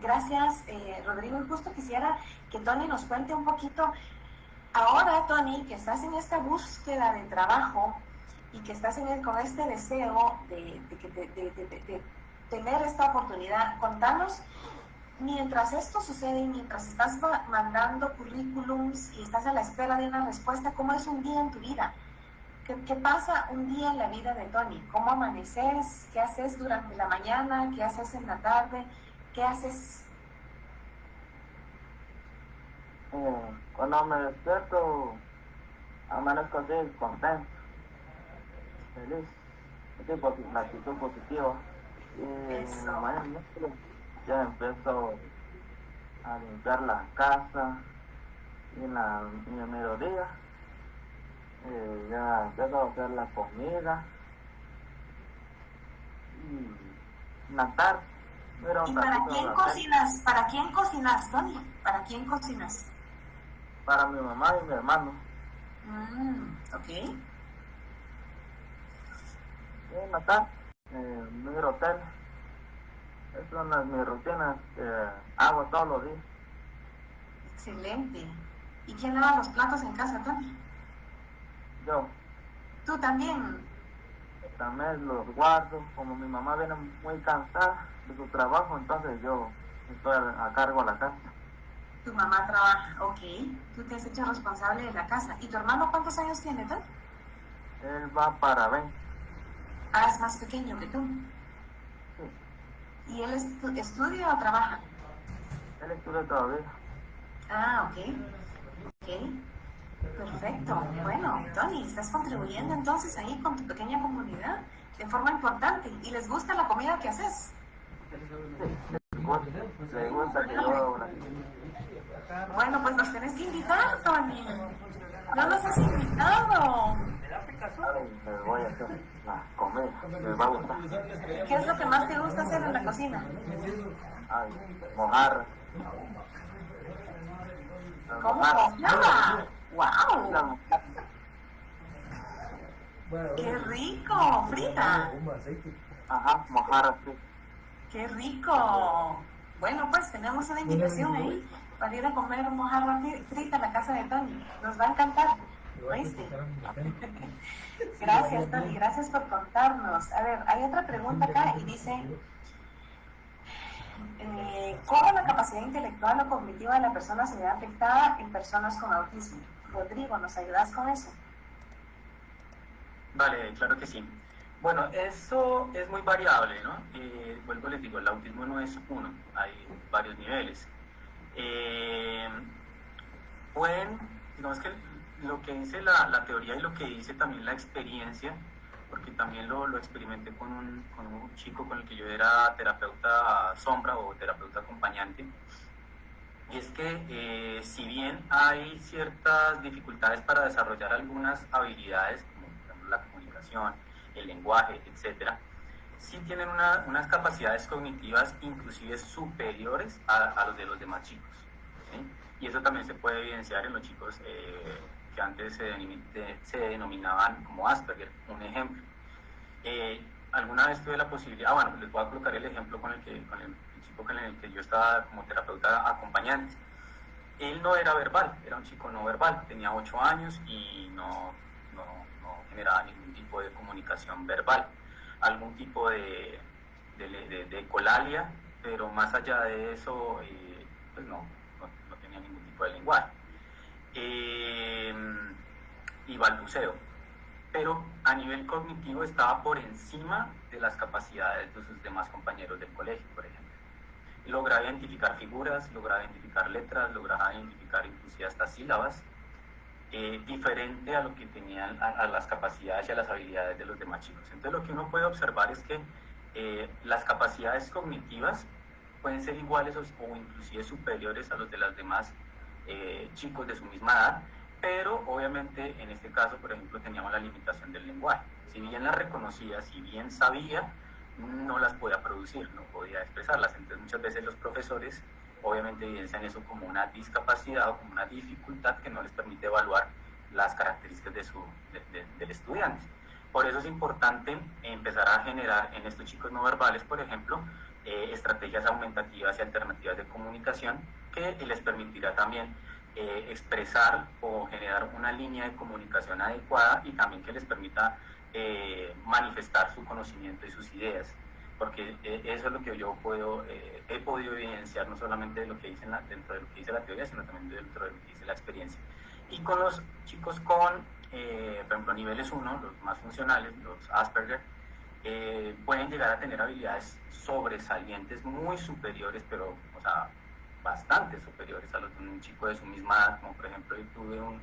Speaker 3: gracias Rodrigo, y justo quisiera que Tony nos cuente un poquito, ahora Tony, que estás en esta búsqueda de trabajo y que estás con este deseo de tener esta oportunidad, contanos, mientras esto sucede y mientras estás mandando currículums y estás a la espera de una respuesta, ¿cómo es un día en tu vida? ¿Qué pasa un día en la vida de Tony? ¿Cómo amaneces? ¿Qué haces durante la mañana? ¿Qué haces en la tarde? ¿Qué haces?
Speaker 1: Cuando me despierto, amanezco así, contento, feliz, una actitud positiva. Y en la mañana ya empiezo a limpiar la casa, y en el mediodía ya empiezo a hacer la comida, y en la tarde miro un
Speaker 3: ¿Y para
Speaker 1: ratito
Speaker 3: quién
Speaker 1: la
Speaker 3: cocinas? ¿Para quién cocinas, Tony? ¿Para quién cocinas?
Speaker 1: para mi mamá y mi hermano.
Speaker 3: Ok.
Speaker 1: Y en la tarde miro tele. Esas son mis rutinas que hago todos los días.
Speaker 3: Excelente. ¿Y quién lava los platos en casa, Tony?
Speaker 1: Yo
Speaker 3: ¿Tú también?
Speaker 1: también los guardo, como mi mamá viene muy cansada de su trabajo, entonces yo estoy a cargo de la casa.
Speaker 3: Tu mamá trabaja, ok. Tú te has hecho responsable de la casa. ¿Y tu hermano cuántos años tiene, Tony?
Speaker 1: Él va para 20.
Speaker 3: Ah, es más pequeño que tú.
Speaker 1: Sí,
Speaker 3: ¿Y él estudia o trabaja?
Speaker 1: él estudia todavía.
Speaker 3: Ah, ok. Ok. Perfecto. Bueno, Tony, estás contribuyendo entonces ahí con tu pequeña comunidad de forma importante. ¿Y les gusta la comida que haces?
Speaker 1: Sí, le gusta que yo hago la...
Speaker 3: Bueno, pues nos tenés que invitar, Tony. No nos has invitado.
Speaker 1: Ay, les voy a hacer la comida, les va a gustar.
Speaker 3: ¿Qué es lo que más te gusta hacer en la cocina?
Speaker 1: Ay, mojarra.
Speaker 3: ¿Cómo? ¡Mojarra! ¡Wow! ¡Qué rico! ¡Frita!
Speaker 1: Ajá, mojarra, sí.
Speaker 3: ¡Qué rico! Bueno, pues tenemos una invitación ahí para ir a comer mojarra frita en la casa de Tony. Nos va a encantar. ¿Oíste? Gracias, Tony. Gracias por contarnos. A ver, hay otra pregunta acá y dice... ¿cómo la capacidad intelectual o cognitiva de la persona se ve afectada en personas con autismo? Rodrigo, ¿nos ayudas con eso?
Speaker 4: Vale, claro que sí. Bueno, eso es muy variable, ¿no? Vuelvo les digo, el autismo no es uno, hay varios niveles. Pueden, digamos que lo que dice la teoría y lo que dice también la experiencia, porque también lo experimenté con un chico con el que yo era terapeuta sombra o terapeuta acompañante, y es que si bien hay ciertas dificultades para desarrollar algunas habilidades, como por ejemplo la comunicación, el lenguaje, etcétera, sí tienen unas capacidades cognitivas inclusive superiores a los de los demás chicos, ¿sí? Y eso también se puede evidenciar en los chicos que antes se denominaban como Asperger. Un ejemplo, alguna vez tuve la posibilidad, bueno, les voy a colocar el ejemplo con el chico con el que yo estaba como terapeuta acompañante. Él no era verbal, era un chico no verbal, tenía 8 años y no generaba ningún tipo de comunicación verbal, algún tipo de ecolalia, pero más allá de eso, pues no tenía ningún tipo de lenguaje. Y balbuceo, pero a nivel cognitivo estaba por encima de las capacidades de sus demás compañeros del colegio, por ejemplo. Lograba identificar figuras, lograba identificar letras, lograba identificar inclusive hasta sílabas, diferente a lo que tenían a las capacidades y a las habilidades de los demás chicos. Entonces lo que uno puede observar es que las capacidades cognitivas pueden ser iguales o inclusive superiores a los de los demás chicos de su misma edad, pero obviamente en este caso, por ejemplo, teníamos la limitación del lenguaje. Si bien las reconocía, si bien sabía, no las podía producir, no podía expresarlas. Entonces muchas veces los profesores obviamente evidencian eso como una discapacidad o como una dificultad que no les permite evaluar las características del estudiante. Por eso es importante empezar a generar en estos chicos no verbales, por ejemplo, estrategias aumentativas y alternativas de comunicación que les permitirá también expresar o generar una línea de comunicación adecuada y también que les permita manifestar su conocimiento y sus ideas, porque eso es lo que yo he podido evidenciar, no solamente de lo que dice dentro de lo que dice la teoría, sino también dentro de lo que dice la experiencia. Y con los chicos con, por ejemplo, niveles 1, los más funcionales, los Asperger, pueden llegar a tener habilidades sobresalientes muy superiores, pero, o sea, bastante superiores a los de un chico de su misma edad. Como por ejemplo, yo tuve un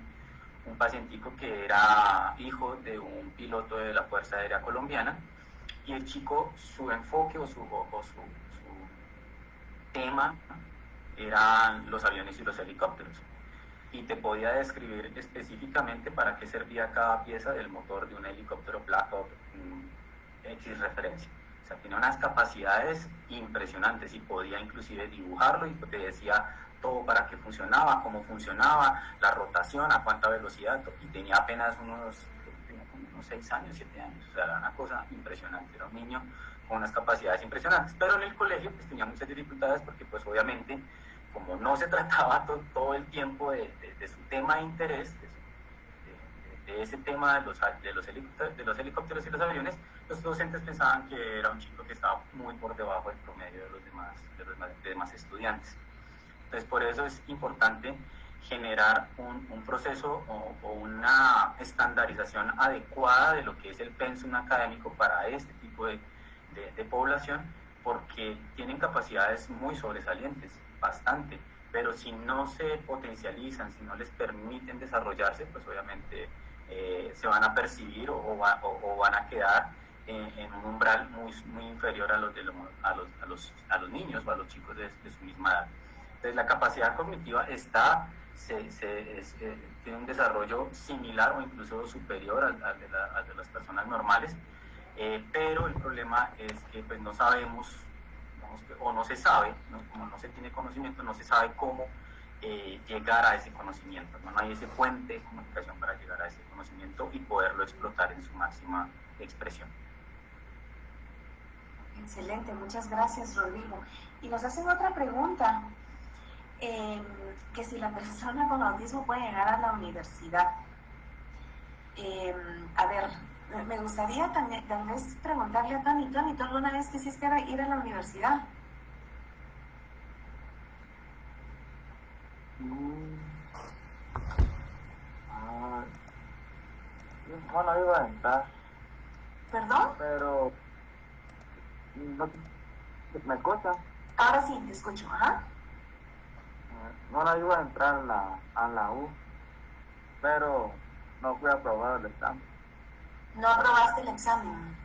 Speaker 4: pacientico que era hijo de un piloto de la Fuerza Aérea Colombiana, y el chico, su enfoque o su tema eran los aviones y los helicópteros, y te podía describir específicamente para qué servía cada pieza del motor de un helicóptero Blackhawk X referencia. O sea, tenía unas capacidades impresionantes y podía inclusive dibujarlo y te decía todo para qué funcionaba, cómo funcionaba, la rotación, a cuánta velocidad, y tenía apenas unos 6 años, 7 años. O sea, era una cosa impresionante, era un niño con unas capacidades impresionantes, pero en el colegio pues tenía muchas dificultades porque pues obviamente como no se trataba todo el tiempo de su tema de interés, de ese tema de los helicópteros y los aviones, los docentes pensaban que era un chico que estaba muy por debajo del promedio de los demás estudiantes. Entonces por eso es importante generar un proceso o una estandarización adecuada de lo que es el pensum académico para este tipo de población, porque tienen capacidades muy sobresalientes, bastante, pero si no se potencializan, si no les permiten desarrollarse, pues obviamente se van a percibir o van a quedar en un umbral muy inferior a los niños o a los chicos de su misma edad. Entonces la capacidad cognitiva tiene un desarrollo similar o incluso superior al de las personas normales, pero el problema es que pues no sabemos, o no se sabe, como no se tiene conocimiento, no se sabe cómo llegar a ese conocimiento, no hay ese puente de comunicación para llegar a ese conocimiento y poderlo explotar en su máxima expresión.
Speaker 3: Excelente, muchas gracias, Rodrigo. Y nos hacen otra pregunta, que si la persona con autismo puede llegar a la universidad. A ver, me gustaría tal vez preguntarle a Tony, ¿tú alguna vez quisiste ir a la universidad?
Speaker 1: Bueno, iba a entrar.
Speaker 3: ¿Perdón?
Speaker 1: Pero no, ¿me escucha?
Speaker 3: Ahora sí, te escucho, ajá.
Speaker 1: bueno, iba a entrar a la U, pero no fui aprobado el examen.
Speaker 3: No aprobaste el examen.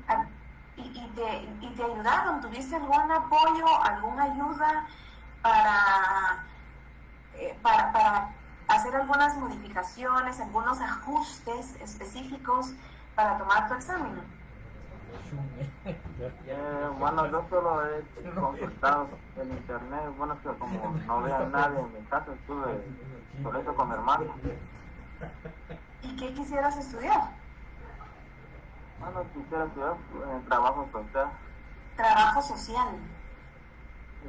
Speaker 3: Ah, ¿Y te ayudaron? ¿Tuviste algún apoyo, alguna ayuda para hacer algunas modificaciones, algunos ajustes específicos para tomar tu examen?
Speaker 1: Bueno, yo solo he consultado en internet, bueno, es que como no veo a nadie en mi casa, estuve solito con mi hermano.
Speaker 3: ¿Y qué quisieras estudiar?
Speaker 1: Bueno, quisiera estudiar trabajo social.
Speaker 3: Trabajo social.
Speaker 1: Sí.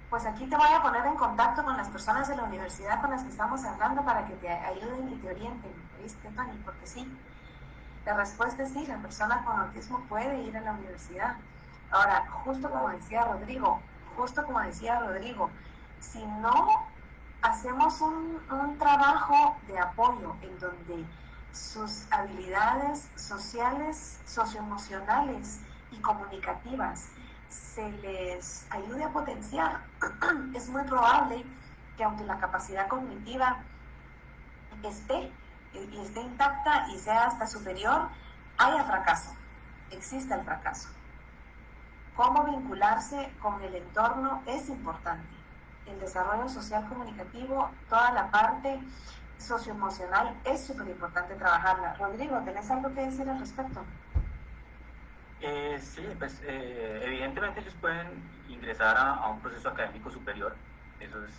Speaker 3: Pues aquí te voy a poner en contacto con las personas de la universidad con las que estamos hablando para que te ayuden y te orienten, ¿viste, Tony? Porque sí, la respuesta es sí, la persona con autismo puede ir a la universidad. Ahora, justo como decía Rodrigo, si no hacemos un trabajo de apoyo en donde sus habilidades sociales, socioemocionales y comunicativas se les ayude a potenciar, es muy probable que aunque la capacidad cognitiva esté intacta y sea hasta superior, haya fracaso, existe el fracaso. Cómo vincularse con el entorno es importante. El desarrollo social comunicativo, toda la parte socioemocional es súper importante trabajarla. Rodrigo, ¿tenés algo que decir al respecto?
Speaker 4: Sí, pues evidentemente ellos pueden ingresar a un proceso académico superior. Eso es,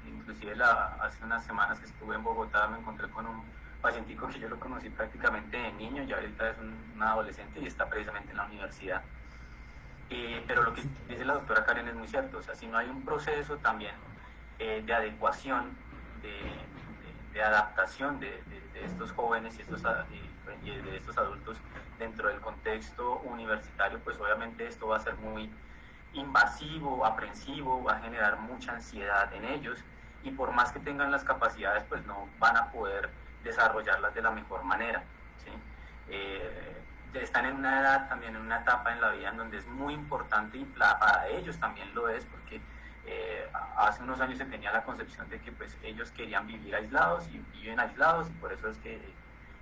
Speaker 4: inclusive hace unas semanas que estuve en Bogotá me encontré con un pacientico que yo lo conocí prácticamente de niño, ya ahorita es un adolescente y está precisamente en la universidad. Pero lo que dice la doctora Karen es muy cierto, o sea, si no hay un proceso también de adecuación, de adaptación de estos jóvenes y de estos adultos dentro del contexto universitario, pues obviamente esto va a ser muy invasivo, aprensivo, va a generar mucha ansiedad en ellos y por más que tengan las capacidades, pues no van a poder desarrollarlas de la mejor manera, ¿sí? Están en una edad, también en una etapa en la vida en donde es muy importante y para ellos también lo es, porque hace unos años se tenía la concepción de que pues ellos querían vivir aislados y viven aislados y por eso es que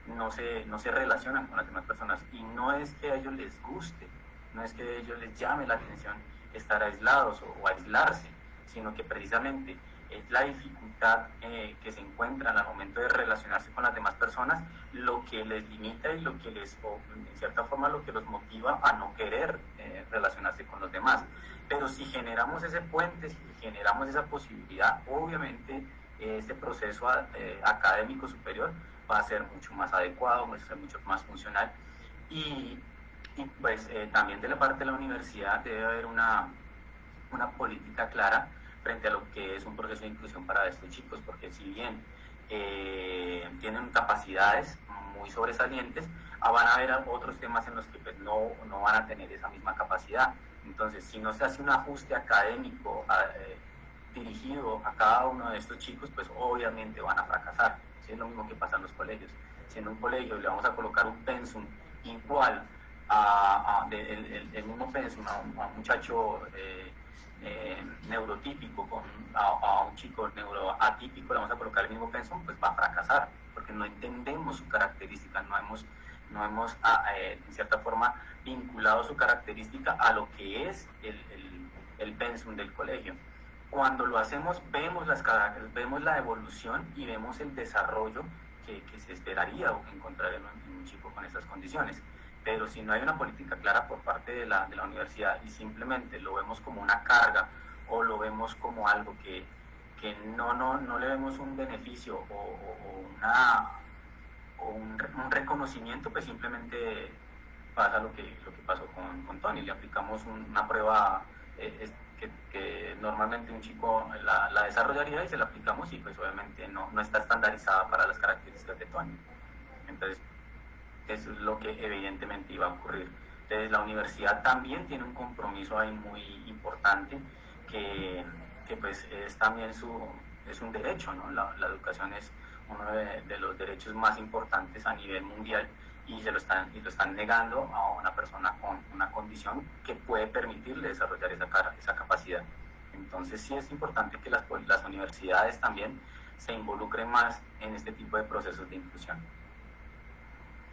Speaker 4: no se relacionan con las demás personas y no es que a ellos les guste, no es que a ellos les llame la atención estar aislados o aislarse, sino que precisamente es la dificultad que se encuentran al momento de relacionarse con las demás personas lo que les limita y lo que en cierta forma lo que los motiva a no querer relacionarse con los demás. Pero si generamos ese puente, si generamos esa posibilidad, obviamente este proceso académico superior va a ser mucho más adecuado, va a ser mucho más funcional y pues también de la parte de la universidad debe haber una política clara frente a lo que es un proceso de inclusión para estos chicos, porque si bien tienen capacidades muy sobresalientes, van a haber otros temas en los que pues, no van a tener esa misma capacidad. Entonces, si no se hace un ajuste académico dirigido a cada uno de estos chicos, pues obviamente van a fracasar. ¿Sí? Es lo mismo que pasa en los colegios. Si en un colegio le vamos a colocar un pensum igual el mismo pensum a un muchacho neurotípico a un chico neuroatípico, le vamos a colocar el mismo pensum, pues va a fracasar, porque no entendemos su característica, no hemos en cierta forma vinculado su característica a lo que es el pensum del colegio. Cuando lo hacemos vemos la evolución y vemos el desarrollo que se esperaría encontrar en un chico con esas condiciones. Pero si no hay una política clara por parte de la universidad y simplemente lo vemos como una carga o lo vemos como algo que no le vemos un beneficio o un reconocimiento, pues simplemente pasa lo que pasó con Tony. Le aplicamos una prueba que normalmente un chico la desarrollaría y se la aplicamos y pues obviamente no está estandarizada para las características de Tony. Entonces, eso es lo que evidentemente iba a ocurrir. Entonces la universidad también tiene un compromiso ahí muy importante que pues es también es un derecho, ¿no? La educación es uno de los derechos más importantes a nivel mundial y lo están negando a una persona con una condición que puede permitirle desarrollar esa capacidad. Entonces sí es importante que las universidades también se involucren más en este tipo de procesos de inclusión.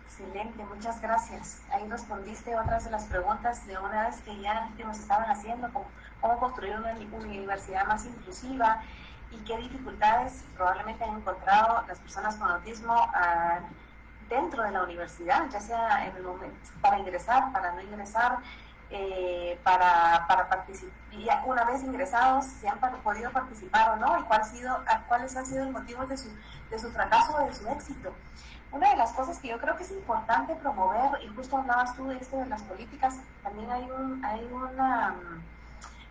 Speaker 3: Excelente, muchas gracias. Ahí respondiste otras de las preguntas de una vez que nos estaban haciendo, como cómo construir una universidad más inclusiva y qué dificultades probablemente han encontrado las personas con autismo dentro de la universidad, ya sea en el momento para ingresar, para no ingresar, para participar, una vez ingresados, si han podido participar o no, y cuáles han sido los motivos de su fracaso o de su éxito. Una de las cosas que yo creo que es importante promover, y justo hablabas tú de esto de las políticas, también hay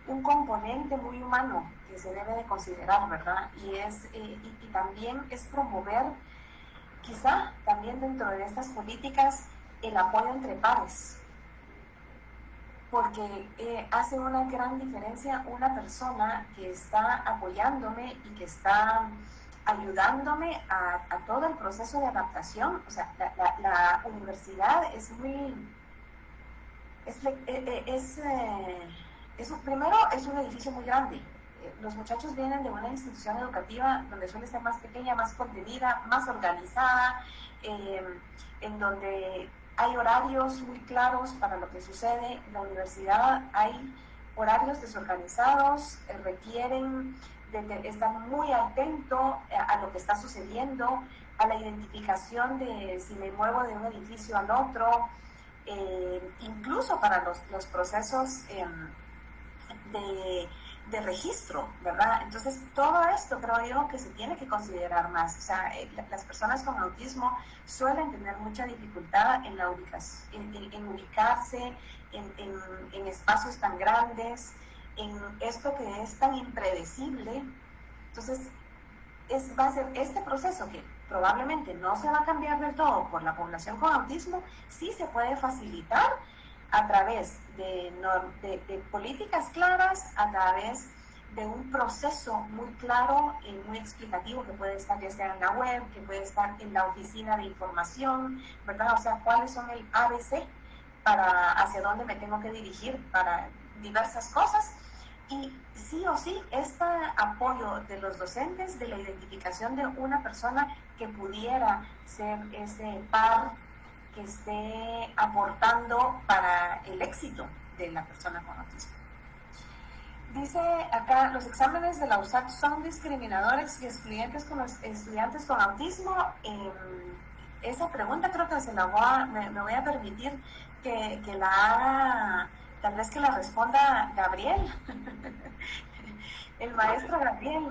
Speaker 3: un componente muy humano que se debe de considerar, ¿verdad? Y también es promover, quizá también dentro de estas políticas, el apoyo entre pares, porque hace una gran diferencia una persona que está apoyándome y que está ayudándome a todo el proceso de adaptación. O sea, la universidad primero es un edificio muy grande. Los muchachos vienen de una institución educativa donde suele ser más pequeña, más contenida, más organizada, en donde hay horarios muy claros para lo que sucede. En la universidad hay horarios desorganizados, requieren de estar muy atento a lo que está sucediendo, a la identificación de si me muevo de un edificio al otro, incluso para los procesos de registro, ¿verdad? Entonces, todo esto creo yo que se tiene que considerar más. O sea, las personas con autismo suelen tener mucha dificultad en ubicarse en espacios tan grandes, en esto que es tan impredecible. Entonces, va a ser este proceso que probablemente no se va a cambiar del todo por la población con autismo, sí se puede facilitar a través de políticas claras, a través de un proceso muy claro y muy explicativo que puede estar ya sea en la web, que puede estar en la oficina de información, ¿verdad? O sea, cuáles son el ABC para hacia dónde me tengo que dirigir para diversas cosas. Y sí o sí, este apoyo de los docentes, de la identificación de una persona que pudiera ser ese par que esté aportando para el éxito de la persona con autismo. Dice acá, los exámenes de la USAC son discriminadores y excluyentes con los estudiantes con autismo. Esa pregunta creo que me voy a permitir que la haga, tal vez que la responda Gabriel, el maestro Gabriel.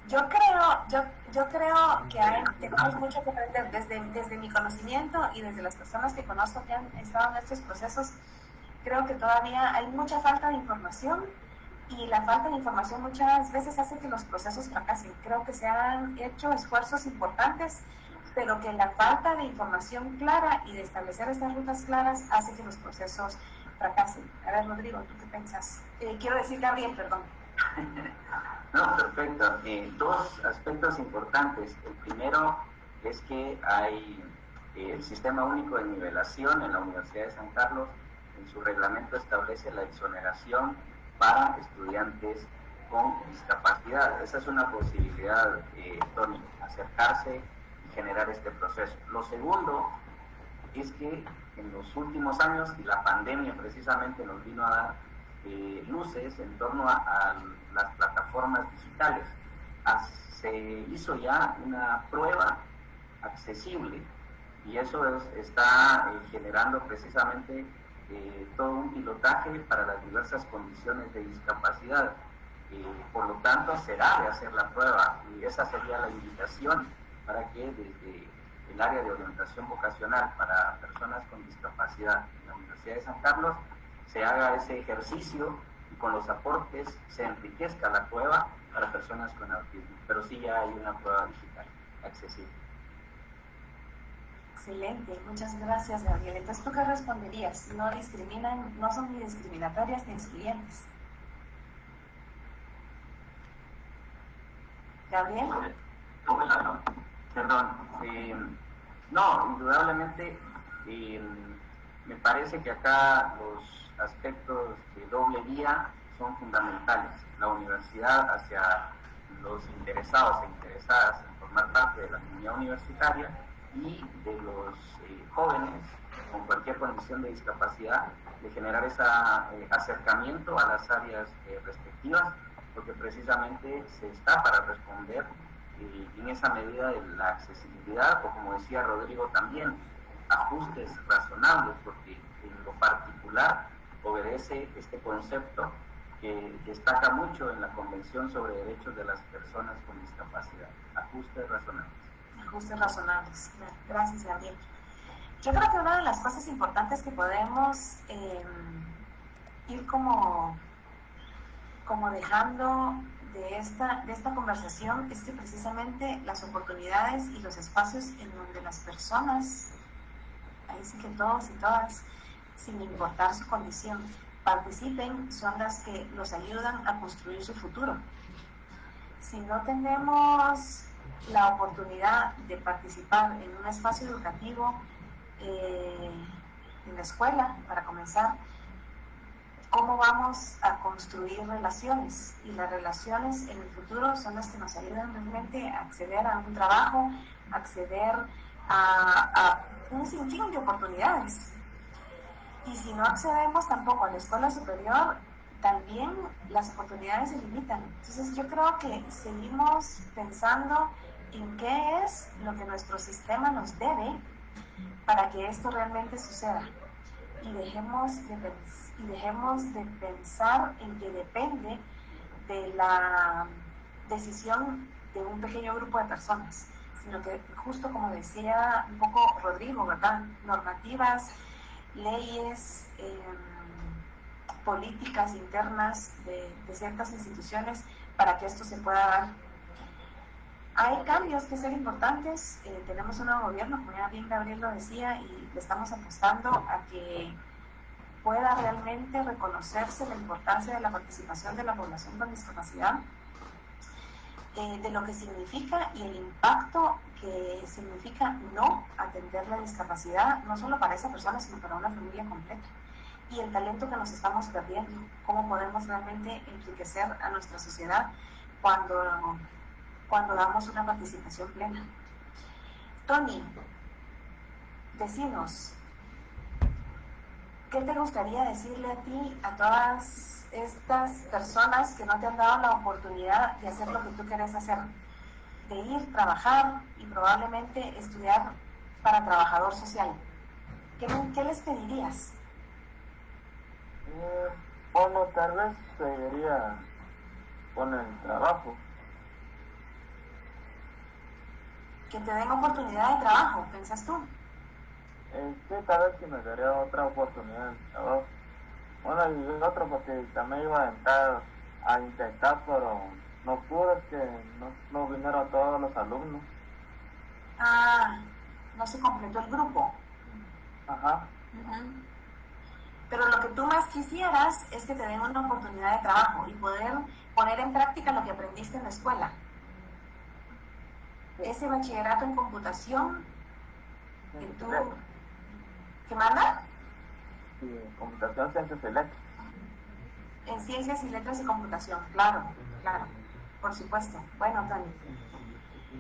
Speaker 3: Yo creo que tenemos mucho que aprender desde mi conocimiento y desde las personas que conozco que han estado en estos procesos. Creo que todavía hay mucha falta de información y la falta de información muchas veces hace que los procesos fracasen. Creo que se han hecho esfuerzos importantes, pero que la falta de información clara y de establecer estas rutas claras hace que los procesos fracasen. A ver, Rodrigo, ¿tú qué piensas? Quiero decir Gabriel, perdón.
Speaker 2: No, perfecto. Dos aspectos importantes. El primero es que hay el Sistema Único de Nivelación en la Universidad de San Carlos. En su reglamento establece la exoneración para estudiantes con discapacidad. Esa es una posibilidad, Tony, acercarse y generar este proceso. Lo segundo es que en los últimos años, y la pandemia precisamente nos vino a dar luces en torno a las plataformas digitales. Se hizo ya una prueba accesible y eso está generando precisamente todo un pilotaje para las diversas condiciones de discapacidad. Por lo tanto, será de hacer la prueba y esa sería la invitación para que desde el área de orientación vocacional para personas con discapacidad en la Universidad de San Carlos se haga ese ejercicio y con los aportes se enriquezca la prueba para personas con autismo. Pero sí ya hay una prueba digital accesible.
Speaker 3: Excelente, muchas gracias, Gabriel. Entonces, ¿tú qué responderías? No discriminan, no son ni discriminatorias ni excluyentes. ¿Gabriel?
Speaker 2: Perdón. No, indudablemente me parece que acá los aspectos de doble vía son fundamentales. La universidad hacia los interesados e interesadas en formar parte de la comunidad universitaria y de los jóvenes con cualquier condición de discapacidad, de generar ese acercamiento a las áreas respectivas, porque precisamente se está para responder en esa medida de la accesibilidad, o como decía Rodrigo también, ajustes razonables, porque en lo particular obedece este concepto que destaca mucho en la Convención sobre Derechos de las Personas con Discapacidad, ajustes razonables.
Speaker 3: Ajustes razonables. Gracias, Gabriel. Yo creo que una de las cosas importantes que podemos ir como dejando de esta conversación es que precisamente las oportunidades y los espacios en donde las personas, ahí sí que todos y todas, sin importar su condición, participen, son las que los ayudan a construir su futuro. Si no tenemos la oportunidad de participar en un espacio educativo, en la escuela, para comenzar, ¿cómo vamos a construir relaciones? Y las relaciones en el futuro son las que nos ayudan realmente a acceder a un trabajo, acceder a un sinfín de oportunidades. Y si no accedemos tampoco a la escuela superior, también las oportunidades se limitan. Entonces yo creo que seguimos pensando en qué es lo que nuestro sistema nos debe para que esto realmente suceda. Y dejemos de pensar en que depende de la decisión de un pequeño grupo de personas, sino que justo como decía un poco Rodrigo, ¿verdad? Normativas, leyes, políticas internas de ciertas instituciones para que esto se pueda dar. Hay cambios que son importantes, tenemos un nuevo gobierno, como ya bien Gabriel lo decía, y le estamos apostando a que pueda realmente reconocerse la importancia de la participación de la población con discapacidad, de lo que significa y el impacto que significa no atender la discapacidad, no solo para esa persona, sino para una familia completa. Y el talento que nos estamos perdiendo, cómo podemos realmente enriquecer a nuestra sociedad cuando damos una participación plena. Tony, decinos, ¿qué te gustaría decirle a ti, a todas estas personas que no te han dado la oportunidad de hacer lo que tú quieres hacer? De ir, trabajar y probablemente estudiar para trabajador social. ¿Qué les pedirías?
Speaker 1: Bueno, tal vez seguiría con el trabajo.
Speaker 3: Que te den oportunidad de trabajo, ¿piensas tú?
Speaker 1: Sí, tal vez si me daría otra oportunidad de trabajo. Bueno, y otro porque también iba a intentar, pero no pude, es que no vinieron todos los alumnos.
Speaker 3: Ah, no se completó el grupo.
Speaker 1: Ajá.
Speaker 3: Uh-huh. Pero lo que tú más quisieras es que te den una oportunidad de trabajo y poder poner en práctica lo que aprendiste en la escuela. Ese bachillerato en computación que tú... ¿Qué manda?
Speaker 1: Sí, computación, ciencias y letras.
Speaker 3: En ciencias y letras y computación, claro, por supuesto. Bueno, Tony,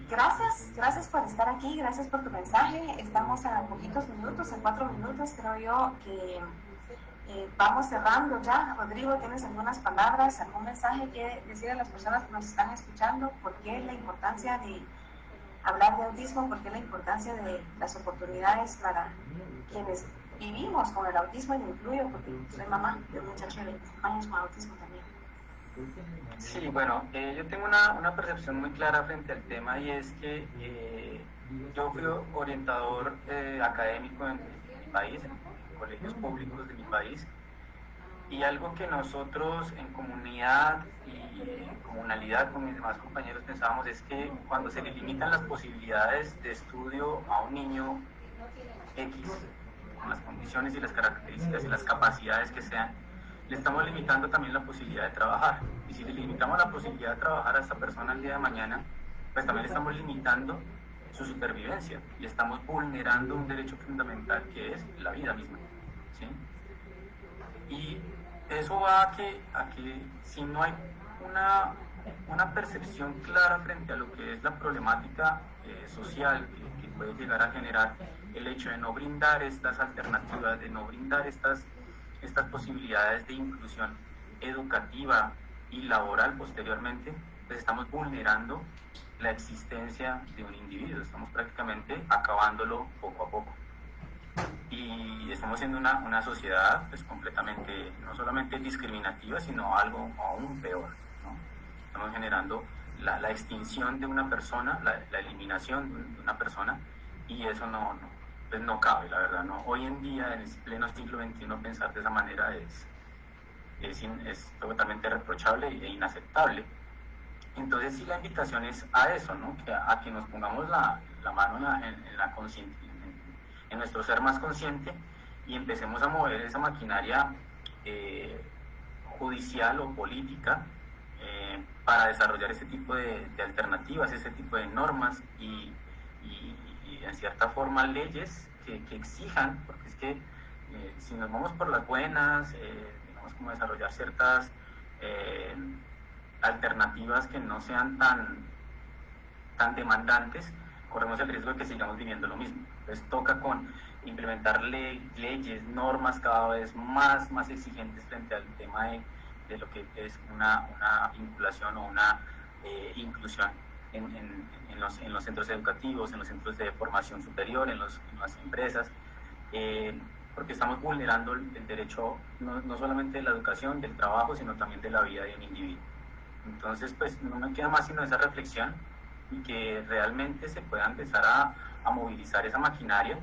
Speaker 3: gracias por estar aquí, gracias por tu mensaje. Estamos a poquitos minutos, en 4 minutos creo yo que vamos cerrando ya. Rodrigo, ¿tienes algunas palabras, algún mensaje que decir a las personas que nos están escuchando? ¿Por qué la importancia de hablar de autismo? ¿Por qué la importancia de las oportunidades para quienes vivimos con el autismo? Y me incluyo porque soy mamá de un muchacho de 20 años con autismo también.
Speaker 4: Sí, bueno, yo tengo una percepción muy clara frente al tema, y es que yo fui orientador académico en mi país, en colegios públicos de mi país, y algo que nosotros en comunidad y en comunalidad con mis demás compañeros pensábamos es que cuando se le limitan las posibilidades de estudio a un niño X, con las condiciones y las características y las capacidades que sean, le estamos limitando también la posibilidad de trabajar. Y si le limitamos la posibilidad de trabajar a esta persona el día de mañana, pues también le estamos limitando su supervivencia y estamos vulnerando un derecho fundamental que es la vida misma, ¿sí? Y Eso va a que si no hay una percepción clara frente a lo que es la problemática social que puede llegar a generar el hecho de no brindar estas alternativas, de no brindar estas posibilidades de inclusión educativa y laboral posteriormente, pues estamos vulnerando la existencia de un individuo, estamos prácticamente acabándolo poco a poco. Y estamos siendo una sociedad pues completamente, no solamente discriminativa, sino algo aún peor, ¿no? Estamos generando la extinción de una persona, la eliminación de una persona, y eso pues no cabe, la verdad, ¿no? Hoy en día, en el pleno siglo XXI, pensar de esa manera es totalmente reprochable e inaceptable. Entonces sí, la invitación es a eso, ¿no? A que nos pongamos la mano en nuestro ser más consciente y empecemos a mover esa maquinaria judicial o política para desarrollar ese tipo de alternativas, ese tipo de normas y en cierta forma leyes que exijan, porque es que si nos vamos por las buenas, digamos como desarrollar ciertas alternativas que no sean tan demandantes, corremos el riesgo de que sigamos viviendo lo mismo. Entonces toca con implementar leyes, normas cada vez más exigentes frente al tema de lo que es una vinculación o una inclusión en los centros educativos, en los centros de formación superior, en las empresas, porque estamos vulnerando el derecho no solamente de la educación, del trabajo, sino también de la vida de un individuo. Entonces, pues no me queda más sino esa reflexión y que realmente se pueda empezar a movilizar esa maquinaria.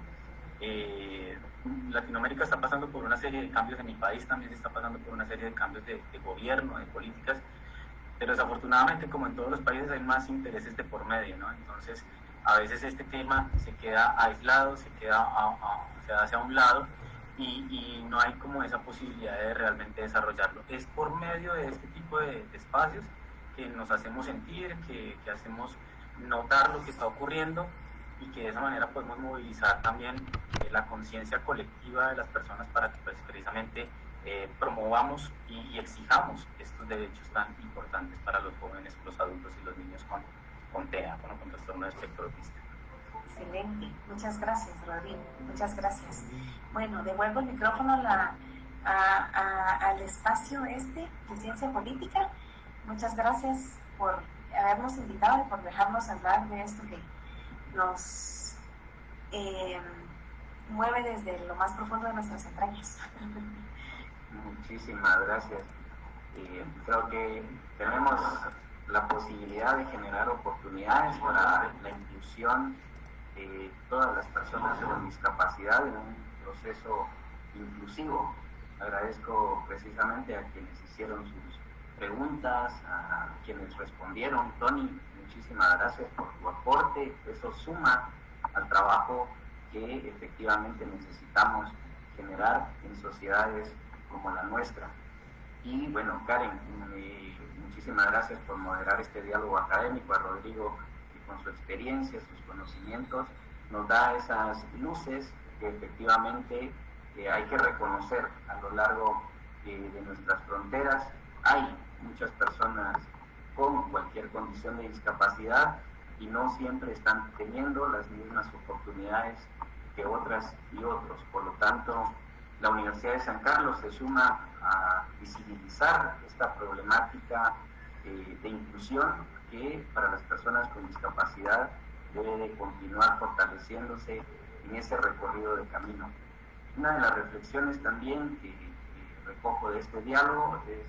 Speaker 4: Latinoamérica está pasando por una serie de cambios, en mi país también se está pasando por una serie de cambios de gobierno, de políticas, pero desafortunadamente, como en todos los países, hay más intereses de por medio, ¿no? Entonces, a veces este tema se queda aislado, se hace a un lado y no hay como esa posibilidad de realmente desarrollarlo. Es por medio de este tipo de espacios que nos hacemos sentir, que hacemos notar lo que está ocurriendo y que de esa manera podemos movilizar también la conciencia colectiva de las personas para que pues, precisamente promovamos y exijamos estos derechos tan importantes para los jóvenes, los adultos y los niños con TEA, con trastorno de espectro autista.
Speaker 3: Excelente, muchas gracias, Rodrigo, muchas gracias. Bueno, devuelvo el micrófono al espacio de ciencia política. Muchas gracias por habernos invitado y por dejarnos hablar de esto que nos mueve desde lo más profundo de nuestras entrañas.
Speaker 2: Muchísimas gracias. Creo que tenemos la posibilidad de generar oportunidades para la inclusión de todas las personas con discapacidad en un proceso inclusivo. Agradezco precisamente a quienes hicieron sus preguntas, a quienes respondieron. Tony, muchísimas gracias por tu aporte. Eso suma al trabajo que efectivamente necesitamos generar en sociedades como la nuestra. Y bueno, Karen, muchísimas gracias por moderar este diálogo académico. A Rodrigo, que con su experiencia, sus conocimientos, nos da esas luces que efectivamente hay que reconocer a lo largo de nuestras fronteras. Hay muchas personas con cualquier condición de discapacidad y no siempre están teniendo las mismas oportunidades que otras y otros. Por lo tanto, la Universidad de San Carlos se suma a visibilizar esta problemática de inclusión que para las personas con discapacidad debe de continuar fortaleciéndose en ese recorrido de camino. Una de las reflexiones también que recojo de este diálogo es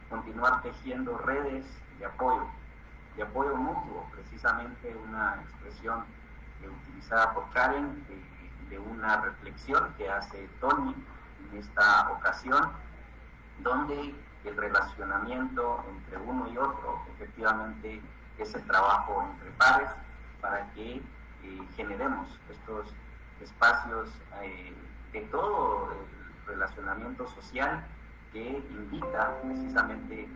Speaker 2: continuar tejiendo redes de apoyo mutuo, precisamente una expresión utilizada por Karen de una reflexión que hace Tony en esta ocasión, donde el relacionamiento entre uno y otro efectivamente es el trabajo entre pares para que generemos estos espacios de todo el relacionamiento social que invita precisamente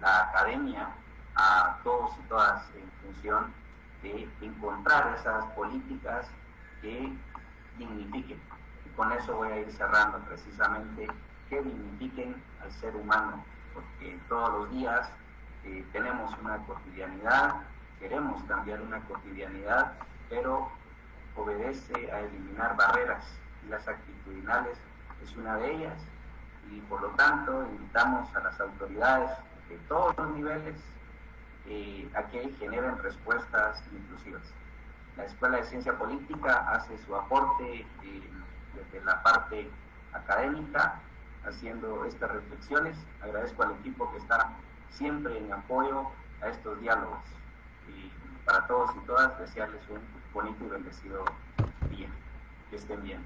Speaker 2: la academia a todos y todas en función de encontrar esas políticas que dignifiquen. Y con eso voy a ir cerrando precisamente que dignifiquen al ser humano, porque todos los días tenemos una cotidianidad, queremos cambiar una cotidianidad, pero obedece a eliminar barreras, y las actitudinales es una de ellas, y por lo tanto invitamos a las autoridades de todos los niveles a que generen respuestas inclusivas. La Escuela de Ciencia Política hace su aporte desde la parte académica, haciendo estas reflexiones. Agradezco al equipo que está siempre en apoyo a estos diálogos. Y para todos y todas, desearles un bonito y bendecido día. Que estén bien.